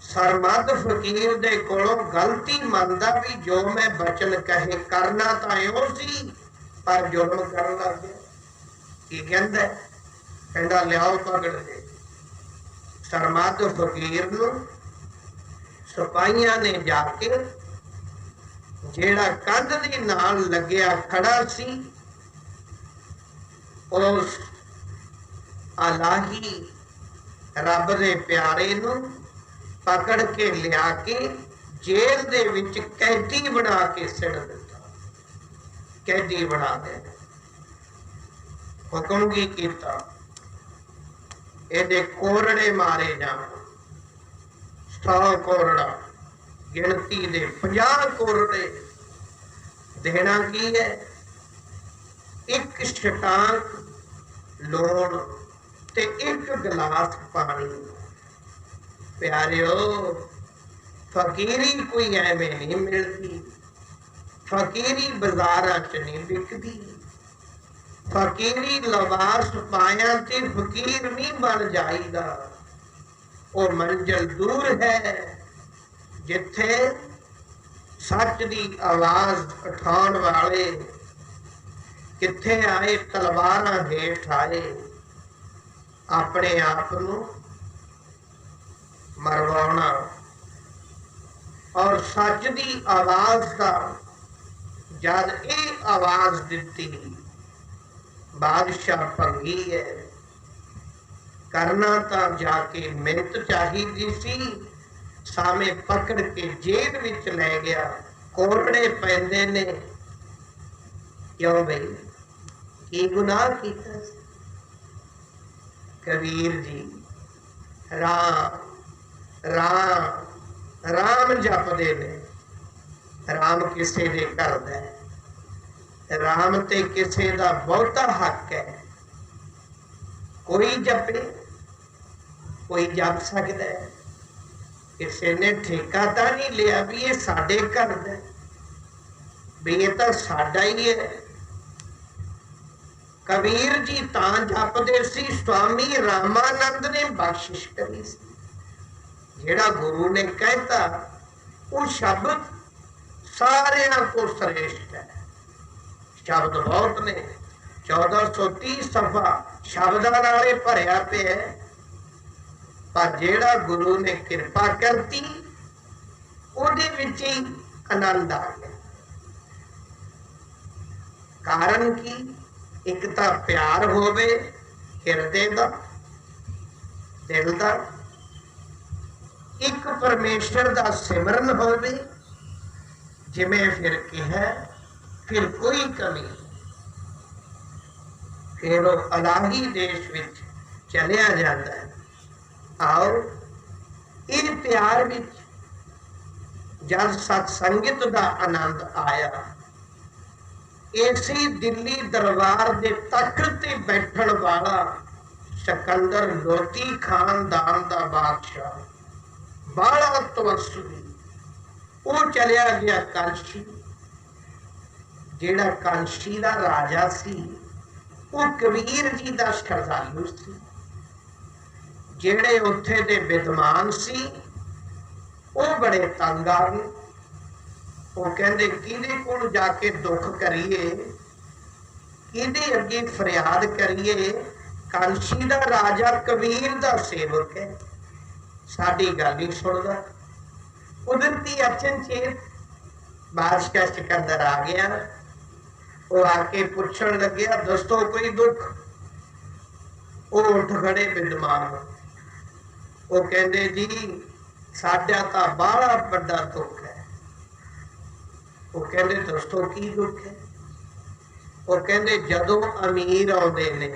सरमद फकीर दे कोलों गलती मनदा भी जो मैं बचन कहे करना तां इहो सी, पर जुर्म करन लग गया। की कहंदा? कहंदा लियाओ पकड़ के। सरमद फकीर नूं सिपाहियां ने जाके जेड़ा कंध दे नाल लग्या खड़ा सी, उस अलाही रब दे प्यारे नूं पकड़ के लिया के जेल दे विच कैदी बना के सिड़ दिता। कैदी बना दे हुक्म की कीता, इहदे कोरड़े मारे जाण। 100 कोरड़ा, गिनती दे 50 कोरड़े। देना की है? एक छटाक लूण ते एक गिलास पानी। प्यारिओ, फकीरी कोई एवें नहीं मिलती, फकीरी बाजारां च नहीं बिकदी, फकीरी लिबास पाया ते फकीर नहीं बन जाईदा। वो मंजिल दूर है जिथे सच दी आवाज उठाउण वाले किथे आए तलवारां हेठ आए, अपने आप नूं मरवाउणा। और सच दी आवाज दा जद ये आवाज दिती, बादशाह भंगी है, करना तां जाके मिन्नत चाहिदी सी, सामे पकड़ के जेल विच लै गया। कोरड़े पैंदे ने, क्यों बई की गुनाह कीता? कबीर जी राम राम राम जपदे ने। राम किसे दे करदा है, राम ते किसे दा बहुता हक है। कोई जपे, कोई जप सकता है, किसी ने ठेका तो नहीं लिया भी ये साडे घर दा, भी ये तो साडा ही है। कबीर जी तां जपदे सी, स्वामी रामानंद ने बख्शिश करी सी। जेड़ा गुरु ने कहता वो शब्द सारियां को श्रेष्ठ है। शब्द बहुत ने, 1430 सफा शब्दां नाले भरिया पे है, पर जेड़ा गुरु ने कृपा करती उहदे विच ही आनंद आ गया। कारण की? एक तो प्यार होवे हिरदे दा, दिल दा, एक परमेश्वर दा सिमरन होवे, जिवें फिर कहा फिर कोई कमी। फिर वो अलाही देश विच चलिया जाता है। आओ इस प्यार विच जब सत्संगत दा आनंद आया, इसी दिल्ली दरबार दे तख्त ते बैठण वाला सिकंदर लोधी खानदान दा बादशाह बाला तवस्सुली, वो चलिया गया कांशी। जेड़ा कांशी दा राजा सी वो कबीर जी दा श्रद्धालु सी। जेड़े उत्थे दे विद्वान सी वो बड़े तंग आ गए। वो कहंदे किहदे कोल जाके दुख करिए, किहदे अगे फरियाद करिए? कांशी दा राजा कबीर दा सेवक है, साडी गल नहीं सुनदा। कुदरती अचनचेत बादशाह सिकंदर आ गया। वो आके पूछण लग्या, दोस्तों कोई दुख? वो उठ खड़े विद्वान, वो कहते जी साडा तां बड़ा बड़ा दुख है। वो कहते दोस्तों की दुख है? वो कहते जदों अमीर आउंदे ने,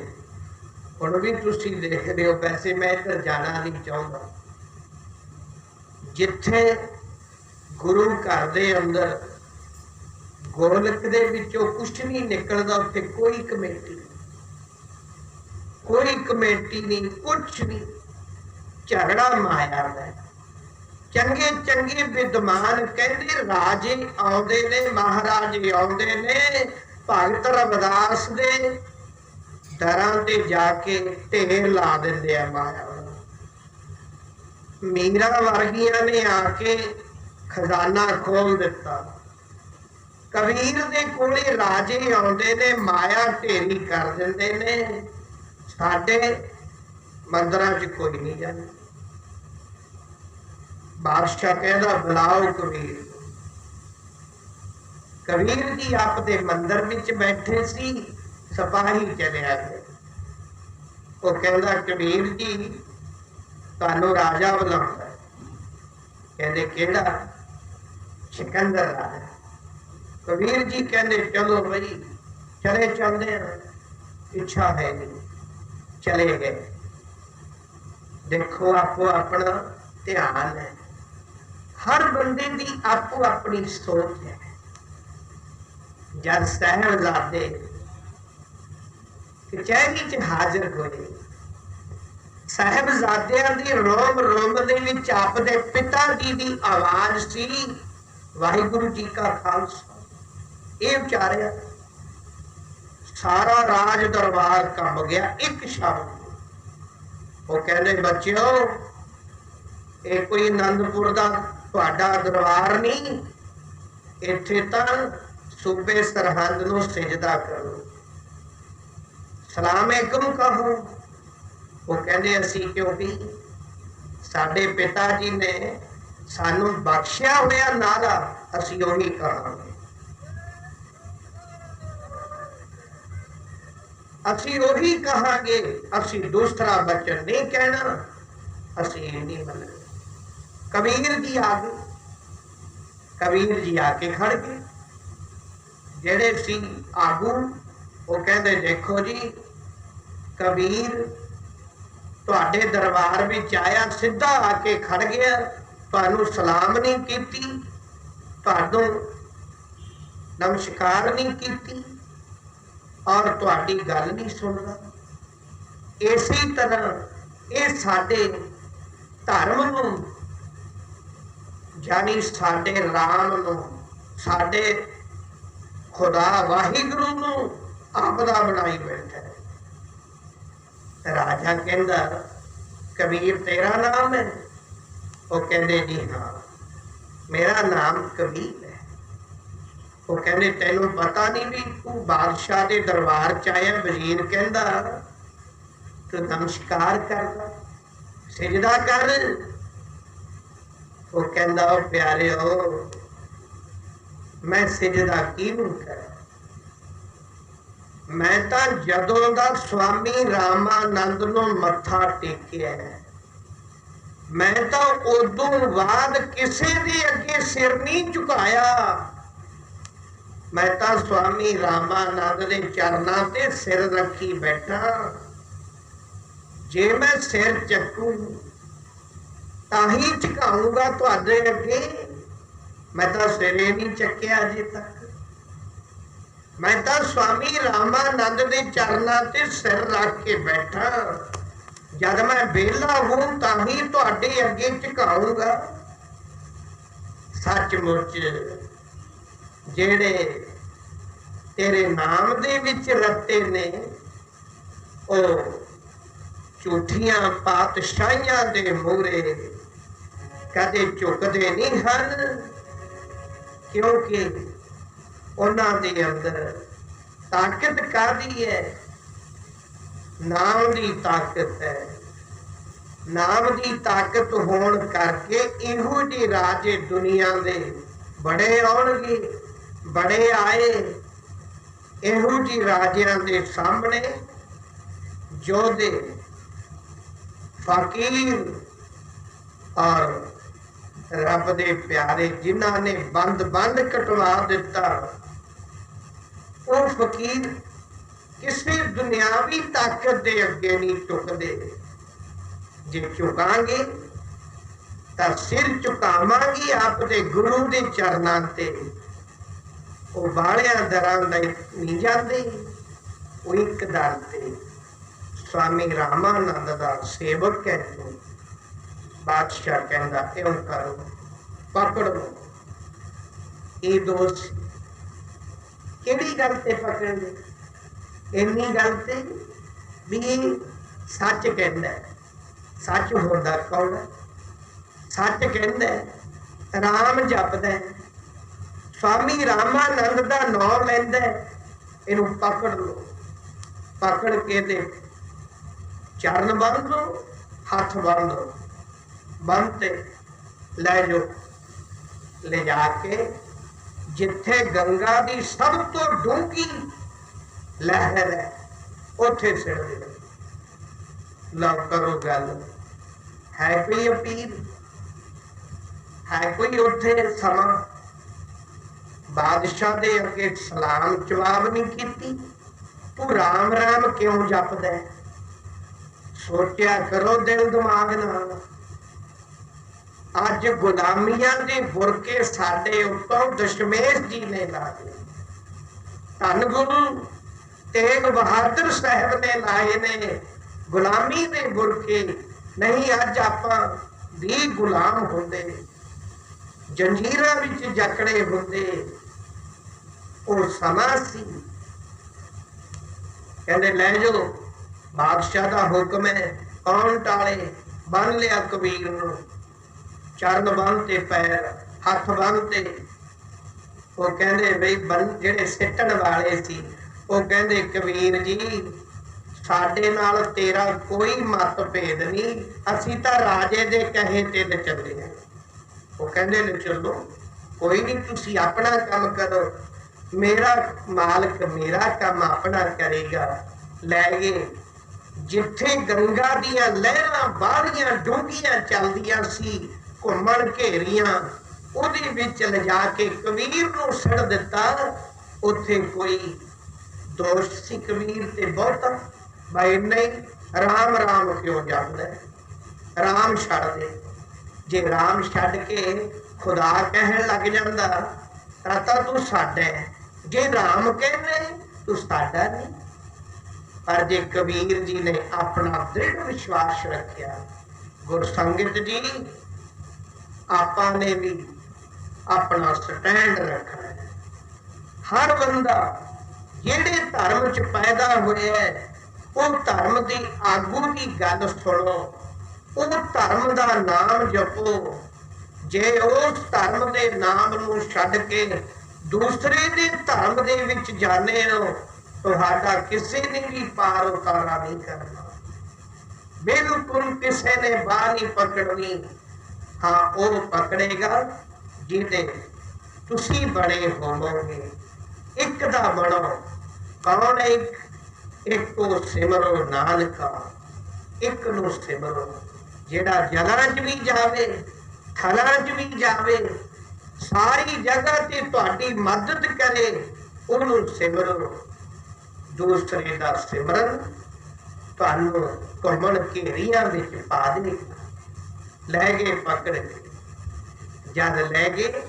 हुण भी तुसीं देख रहे हो, वैसे मैं इधर जाना नहीं चाहुंदा, जिथे गुरु घर दे अंदर गोलक दे विचों कुछ नहीं निकलदा, उत्थे कोई कमेटी नहीं, कुछ नहीं, झगड़ा माया दा। चंगे चंगे विद्वान कहते राजे आउंदे ने, महाराजे आउंदे ने, भगत रविदास दे दरां ते जाके ढेर ला दिंदे आ माया। मीरा वर्गियां ने आके खजाना खोल दिता। कबीर दे कोले राजे आउंदे ने, माया ढेरी कर दिंदे ने, साडे मंदिरां च कोई नहीं जांदा। बादशाह कहदा बुलाओ कबीर। कबीर जी आपदे मंदिर विच बैठे सी, सिपाही चले आए। वो कहदा कबीर जी तुहानू राजा बुलाउंदा। कहंदे किहड़ा? सिकंदर राजा। कबीर जी कहंदे चलो भाई चले चलते हैं, इच्छा है नहीं। चले गए। देखो आपो अपना ध्यान है, हर बंदे की आपो अपनी सोच है। जब साहिबजादे कचहरी च हाजिर होए, साहिबजादियां दी रोम रोम दे विच आपदे पिता जी दी आवाज सी, वाहिगुरु जी का खालसा। ये उचारिया, सारा राज दरबार कंब गया एक शब्द। वो कहते बच्चों, ये कोई आनंदपुर का तुहाडा दरबार नहीं, इत्थे तां सूबे सरहंद नूं सिजदा करो, सलाम-ए-कुम कहो। वो कहते असी क्योंकि साडे पिता जी ने सानू बख्शिया होया नारा, असी उही कहांगे, असी उही कहांगे, असी दूसरा वचन नहीं कहना, असी ये नहीं मनना। कबीर जी आ गए। कबीर जी आके खड़ गए। जेड़े सी आगू वो कहते देखो जी, कबीर तुहाडे दरबार विच आया, सीधा आके खड़ गया, तुहानू सलाम नहीं कीती, तुहानू नमस्कार नहीं कीती और तुहाडी गल नहीं सुनदा। इसी तरह ये साडे धर्म नूं, यानी साडे राम नूं, साडे खुदा वाहिगुरु नूं आपदा बनाई बैठा है। राजा कहंदा कबीर तेरा नाम है? वो कहंदे जी हाँ मेरा नाम कबीर है। वो कहंदे तैनू पता नहीं भी तू बादशाह दे दरबार च आया? वजीर कहंदा तू नमस्कार कर, सिजदा कर। वो कहंदा ओ प्यारे हो, मैं सिजदा किहनूं करा? मैं तां जदों दा स्वामी रामानंद नूं मत्था टेकिया है, मैं तां उदों बाद किसे दे अगे सिर नहीं झुकाया। मैं तां स्वामी रामानंद दे चरनां ते सिर रखी बैठा। जे मैं सिर चकूं तां ही झुकाऊंगा तुहाडे अगे। मैं तां सिर नहीं चकिया अजे तक। मैं तां स्वामी रामानंद दे चरनां ते सिर रख के बैठा। जद मैं वेला हूं तां ही तुहाडे अगे झुकाऊंगा। सचमुच जेड़े तेरे नाम दे विच रते ने, ओ झूठियां पातशाहियां दे मूहरे कदे झुकदे नहीं हन, क्योंकि उन्हां दे अंदर ताकत कादी है? नाम दी ताकत है। नाम की ताकत होण करके इहो जे राजे दुनिया दे बड़े आउणगे, बड़े आए। इहो जी राजियां दे सामने जोधे, फकीर और रब दे प्यारे जिन्हां ने बंद बंद कटवा दिता, वो फकीर किसी दुनियावी ताकत दे अगे नहीं झुकदे। जे झुकांगे तां सिर झुकावांगे आपदे गुरु दे चरनां ते। वो बालियां दरां दे नहीं जांदे, वो एक दर ते स्वामी रामानंद दा सेवक है। तू बादशाह कहंदा इउं करो, पकड़ लो। ये दोस्त किहड़ी गल ते पकड़दे? इन्नी गल ते भी सच कहंदा है। सच होंदा कौन है? सच कहंदा है, राम जपदा है, स्वामी रामानंद दा नाम लैंदा है। इनू पकड़ लो, पकड़ के दे चरण बंध लो, हाथ बंध लो, बंधते लै जाओ, ले जाके जिथे गंगा दी सब तो डूंगी लहर है उथे सिर दे। लो करो गल, है कोई अपील? है कोई उथे समा? बादशाह दे अगे सलाम जवाब नहीं कीती। तू राम राम क्यों जपदा है? सोचा करो दिल दिमाग नाल। अज गुलामियां दे बुरके साडे उत्तों दशमेश जी ने लाए। धन गुरु तेग बहादुर साहब ने लाए ने गुलामी दे बुरके। नहीं अज आपां भी गुलाम होंदे, जंजीरां विच जकड़े होंदे। वो समा सी, कहंदे लै जाओ, बादशाह दा हुक्म है। कौन टाले? बन लिया कबीर नूं, चरण बंधते, पैर हथ बंधते। वो कहंदे बई जिहड़े सिੱਟਣ वाले सी, वो कहंदे कबीर जी साडे नाल तेरा कोई मतभेद नहीं, असीं तां राजे दे कहे ते चले हैं। वो कहंदे ने चलो कोई नहीं, तुसीं अपना काम करो, मेरा मालिक मेरा काम अपना करेगा। लै गए जिथे गंगा दियां लहरां बाहरियां डूंघियां चलदियां सी, घुमण घेरियां, उहदे विच लिजा के कबीर नूं सड़ दिता। उत्थे कोई दोष सी कबीर ते बहुता? भाई नहीं, राम राम क्यों जपदा? राम छड़ दे। जे राम छड़ के खुदा कहन लग जांदा तां तू साडा है, जे राम कहने तू साडा नहीं। पर जे कबीर जी ने अपना दृढ़ विश्वास रखिया, गुरसंगत जी आपा ने भी अपना स्टैंड रखना है। हर बंदा जेड़े धर्म च पैदा होया है, वो धर्म की आगू की गल सुनो, वो धर्म का नाम जपो। जे उस धर्म के नाम नूं छड्ड के दूसरे दे धर्म दे विच जाने हो, तुहाडा किसी ने भी पार उतारा नहीं करना। बिल्कुल किसी ने बाह नहीं पकड़नी। हाँ, वो पकड़ेगा जिहदे तुसी बड़े होवोगे। एक दा बनो। कौन है? एक को सिमरो नानका, एक नूं सिमरो। जेड़ा जलां च भी जावे, थलां च भी जावे, सारी जगह ते तुहाडी मदद करे, उहनूं सिमरो। दूसरे दा सिमरन तुहानूं घुमण घेरियां विच पा देगा। लै गए पकड़ के, जद लै गए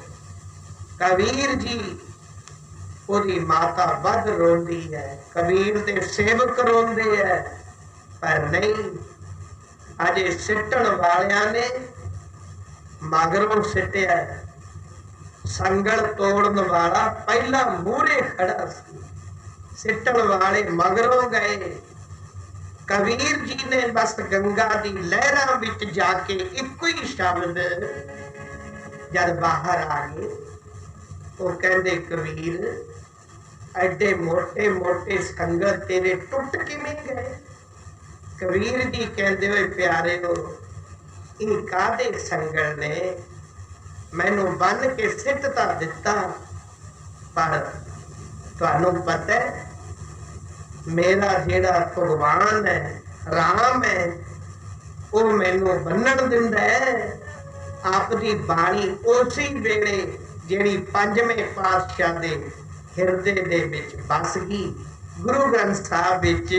कबीर जी, ओदी माता बद रोंदी है, कबीर दे सेवक रोंदे है। पर नहीं, अजे सिੱਟਣ वालियां ने मगरों सिੱਟਿਆ। संगल तोड़न वाला पहला मूहरे खड़ा सी, सिੱਟਣ वाले मगरों गए। कबीर जी ने बस गंगा दी लहरां विच जाके इको ही शब्द जद बाहर आ गए, वो कहंदे कबीर एडे मोटे मोटे संगल तेरे टुट किवें गए? कबीर जी कहंदे होए प्यारे हो, ਇਹ ਕਾਦੇ ਸੰਗਲ ने मैनू बन के सिट तां दिता, पर तुहानू पता है मेरा जेड़ा भगवान है राम है वो मैनू बन्नण दिंदा है। आपदी बाणी उसी वेले जिहड़ी पंजवें पातशाह दे हिरदे दे विच बस गई। गुरु ग्रंथ साहिब विच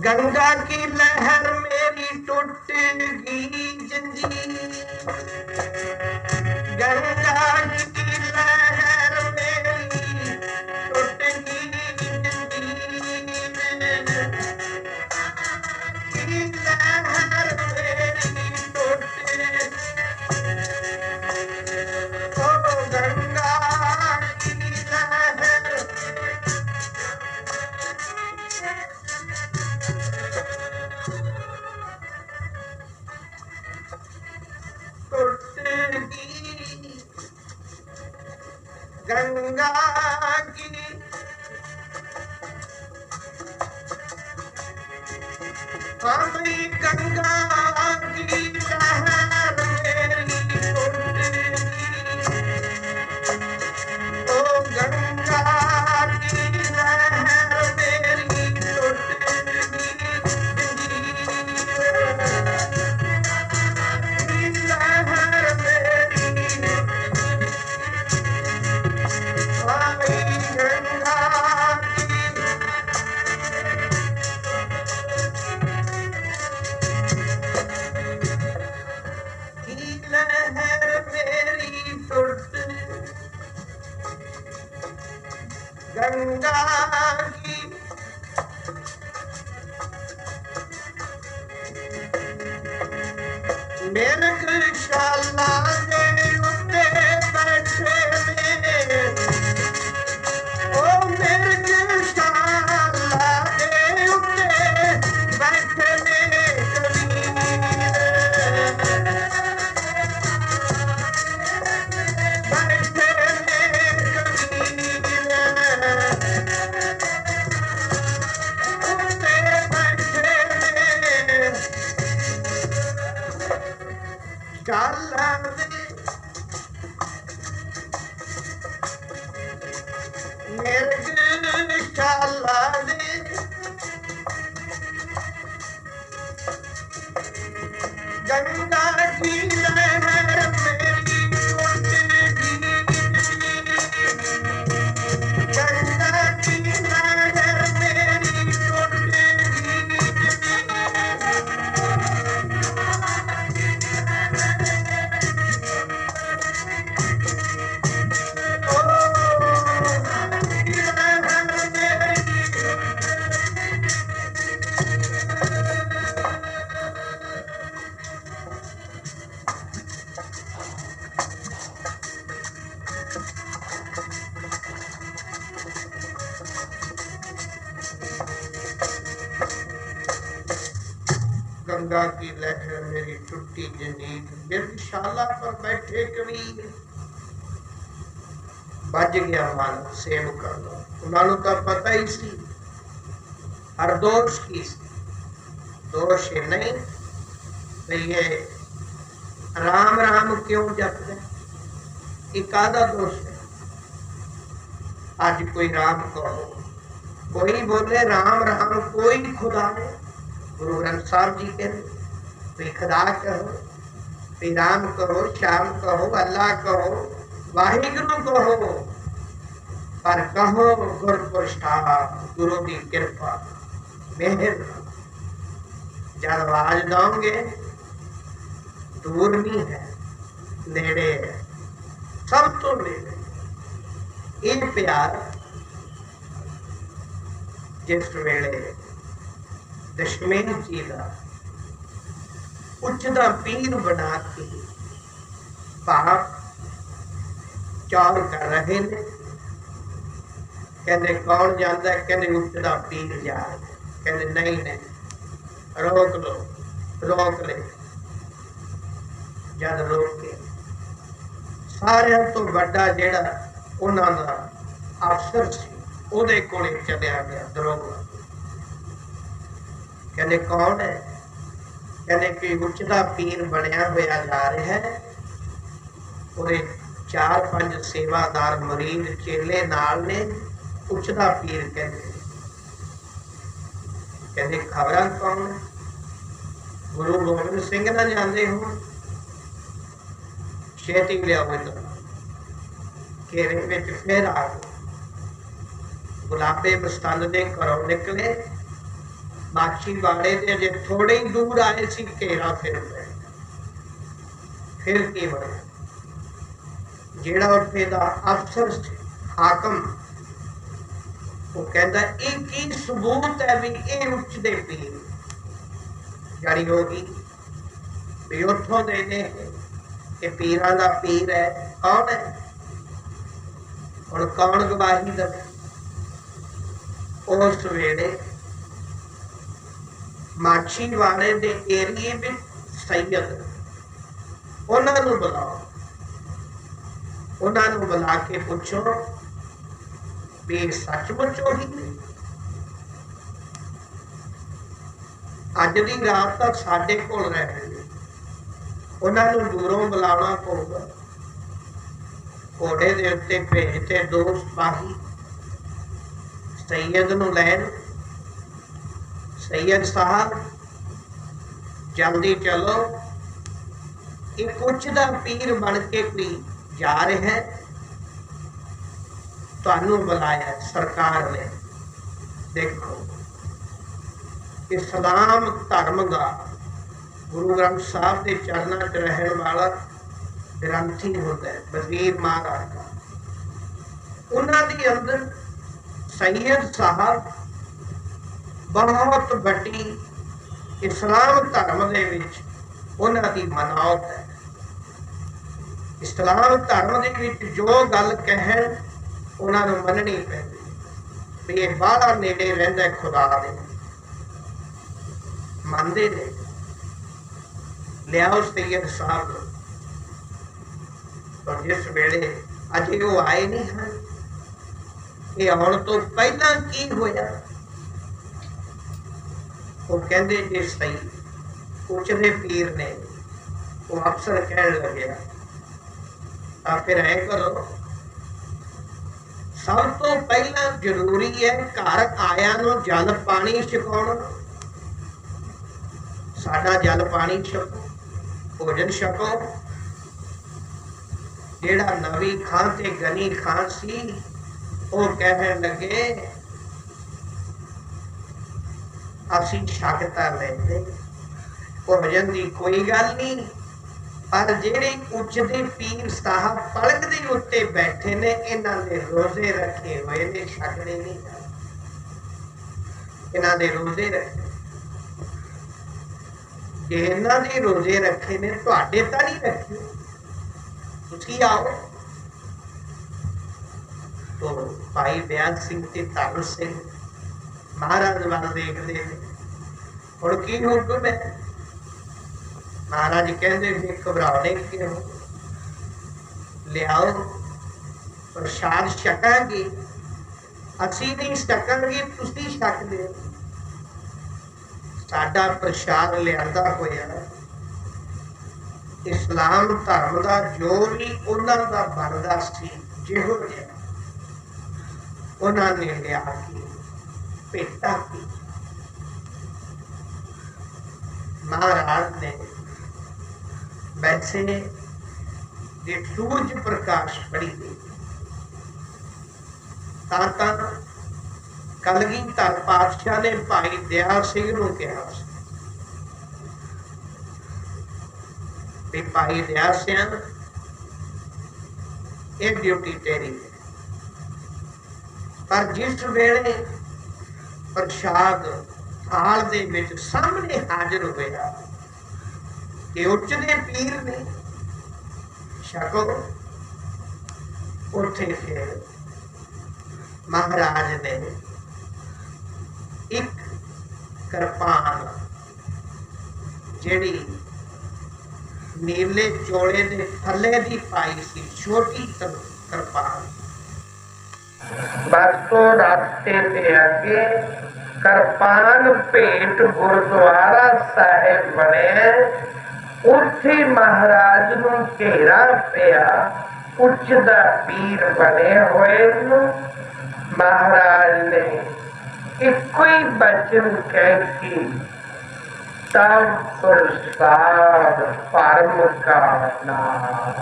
गंगा की लहर मेरी टूट गई जंजीर, गंगा की लहर मेरी टूट गई जंजीर, की लहर मेरी टूट, ओ गंगा की लहर गंगा की हमें गंगा की लहर मेरी टूट गई, ओ गंगा की लहर मेरी टूट गई, लहर मेरी गंगा की मिर्गशाला दे उत्ते बैठे ने, ओ मिर्गशाला दे उत्ते बैठे ने कबीर, बैठे ने कबीर, उत्ते बैठे ने शाला दे मिर्गशाला दे गंगा की लहर मेरी टूट गई, गंगा की लहर मेरी टूट गंगा की लहर मेरी टूटी जंजीर, मिर्गशाला पर बैठे कबीर। बज गया मन सेवक दा, उन्होंने तो पता ही सी हर दोष की सी, दोष नहीं तो ये राम राम क्यों जपते, कादा दोष है। आज कोई राम कहो, कोई बोले राम राम, कोई खुदा नहीं। गुरु ग्रंथ साहिब जी कहते कोई खुदा कहो, कोई राम कहो, श्याम कहो, अल्लाह कहो, वाहिगुरु कहो, पर कहो गुरपुरुष गुरु की कृपा मेहर। जब आवाज दोगे दूर नहीं है, नेड़े है, सब तो नेड़े। ये प्यार जिस वेले दशमेश जी का उच्चदा पीर बना के पाप चौर कर रहे ने, कहते कौन जाता है, कहते उच्चदा पीर जा, कहते नहीं नहीं रोक लो, रोक ले। जद रोक के सारे तो बड़ा जेड़ा उन्हां दा अफसर सी ओदे कोले चलिया गया दरोगा। कहते कौन है, कहने कि उचदा पीर बनया होया जा रहा है, ਉਹਦੇ 4-5 सेवादार मरीज चेले नाल ने, उचदा पीर कहते खबरां कौन है? गुरु गोबिंद सिंह ना जाते हो, छेती लियाओ इधर। घेरे में फिर आ गए। गुलाबे मस्तान दे घरों निकले, माछी वाले दे अजे थोड़े ही दूर आए सी, घेरा फिर गए। फिर की बना? ਜਿਹੜਾ ਉੱਥੇ ਦਾ ਅਫਸਰ ਹਾਕਮ, ਉਹ ਕਹਿੰਦਾ ਇਹ ਕੀ ਸਬੂਤ ਹੈ ਵੀ ਇਹ ਉੱਚਦੇ ਪੀਰ ਜਾਰੀ ਹੋ ਗਈ ਵੀ ਉੱਥੋਂ ਦੇ ਨੇ ਕਿ ਪੀਰਾਂ ਦਾ ਪੀਰ ਹੈ। ਕੌਣ ਹੈ ਹੁਣ? ਕੌਣ ਗਵਾਹੀ ਦੇਵੇ? ਉਸ ਵੇਲੇ ਮਾਛੀ ਵਾਲੇ ਦੇ ਏਰੀਏ ਵਿੱਚ ਸੈयद, ਉਹਨਾਂ ਨੂੰ ਬੁਲਾਓ, ਉਹਨਾਂ ਨੂੰ ਬੁਲਾ ਕੇ ਪੁੱਛੋ ਵੀ ਸੱਚਮੁੱਚ ਉਹੀ ਨੇ? ਅੱਜ ਦੀ ਰਾਤ ਤਾਂ ਸਾਡੇ ਕੋਲ ਰਹਿਣਗੇ, ਉਹਨਾਂ ਨੂੰ ਦੂਰੋਂ ਬੁਲਾਉਣਾ ਪਊਗਾ। ਘੋੜੇ ਦੇ ਉੱਤੇ ਭੇਜ ਤੇ 2 ਸਿਪਾਹੀ ਸੈयद ਨੂੰ ਲੈਣ। सैयद साहब जल्दी चलो, एक उचदा पीर बन के कोई जा रहे हैं, तुहानू बुलाया सरकार ने। देखो इस्लाम धर्म का गुरु ग्रंथ साहब के चरणों च रहने वाला ग्रंथी होता है, वजीर महाराज का। उन्होंने अंदर सैयद साहब बहुत बड़ी इस्लाम धर्म दे विच उन्हां दी मनावत है। इस्लाम धर्म दे विच जो गल कहण उन्हां नूं मननी पैंदी भी ये बाहला नेड़े रहिंदा खुदा दे, मनदे ने। लियाओ सैयद साहब, और जिस वेले अजे वो आए नहीं हैं, ये आउण तो पहला की होया? वो कहते जे सही उचदे पीर ने, वो अफसर कह लगे आप फिर ऐ करो, सब तो पहला जरूरी है घर आया नूं जल पानी छकाउणा। साडा जल पानी छको, भोजन छको। जेड़ा नवी खां ते गनी खां सी, वो कहण लगे असी शकता लेंदे, भोजन की कोई गल नहीं, पर जेड़े उचदे पीर साहब पलक दे उत्ते बैठे ने, इन्हां दे रोजे रखे हुए ने, छकने नहीं, इन्हां दे रोजे रखे। जे इन्हां दे रोजे रखे ने, तुहाडे तां नहीं रखे, तुसीं आओ। तो भाई दयाल सिंह ते धर्म सिंह महाराज वाल देखते हैं, हुण की हुक्म है? महाराज कहते भी घबराने क्यों, लियाओ प्रसाद छकांगे। असी नहीं छकांगे, तुसीं छकदे हो। साडा प्रसाद लिआंदा होया इस्लाम धर्म का जो भी उन्हां दा बनदा सी, जिहो जिहा उन्हां ने लिया के भेटा की। महाराज ने वैसे जे सूरज प्रकाश पड़ी गई, तां कलगीधर पातशाह ने भाई दयाल सिंह नूं कहा कि भाई दयाल सिंह, ये ड्यूटी तेरी है, पर जिस वेले प्रसाद थाल दे विच सामने हाजिर होया कि उचदे पीर ने, छको। उत्थे फिर महाराज ने एक कृपान जिहड़ी नीले चोले दे थल्ले दी पाई सी, छोटी कृपान, बस तो रास्ते पे आके ਕਿਰਪਾਨ ਭੇਟ ਗੁਰਦੁਆਰਾ ਸਾਹਿਬ ਬਣਿਆ। ਉੱਥੇ ਮਹਾਰਾਜ ਨੂੰ ਘੇਰਾ ਪਿਆ, ਉੱਚ ਦਾ ਪੀਰ ਬਣੇ ਹੋਏ ਨੂੰ ਮਹਾਰਾਜ ਨੇ ਇੱਕੋ ਹੀ ਬਚਨ ਕਹਿ ਕੇ ਤਬ ਪ੍ਰਸਾਦ ਪਰਮ ਕਾ ਨਾਮ।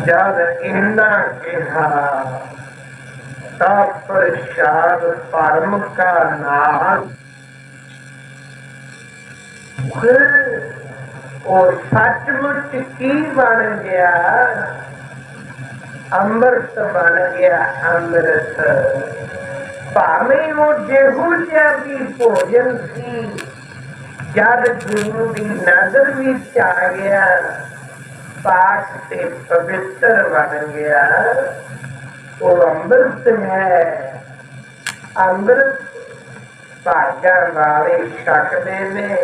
ਜਦ ਇੰਨਾ ਕਿਹਾ ਤਾਂ ਪ੍ਰਸਾਦ ਪਰਮ ਕਾ ਨਾਮ। ਉਹ ਸੱਚਮੁੱਚ ਕੀ ਬਣ ਗਿਆ? ਅੰਮ੍ਰਿਤ ਬਣ ਗਿਆ, ਅੰਮ੍ਰਿਤ। ਭਾਵੇਂ ਉਹ ਜਿਹੋ ਜਿਹਾ ਵੀ ਭੋਜਨ ਸੀ, ਜਦ ਗੁਰੂ ਦੀ ਨਜ਼ਰ ਵਿੱਚ ਆ ਗਿਆ ਪਾਕ ਤੇ ਪਵਿੱਤਰ ਬਣ ਗਿਆ। ਉਹ ਅੰਮ੍ਰਿਤ ਹੈ। ਅੰਮ੍ਰਿਤ ਭਾਗਾਂ ਵਾਲੇ ਛਕਦੇ ਨੇ।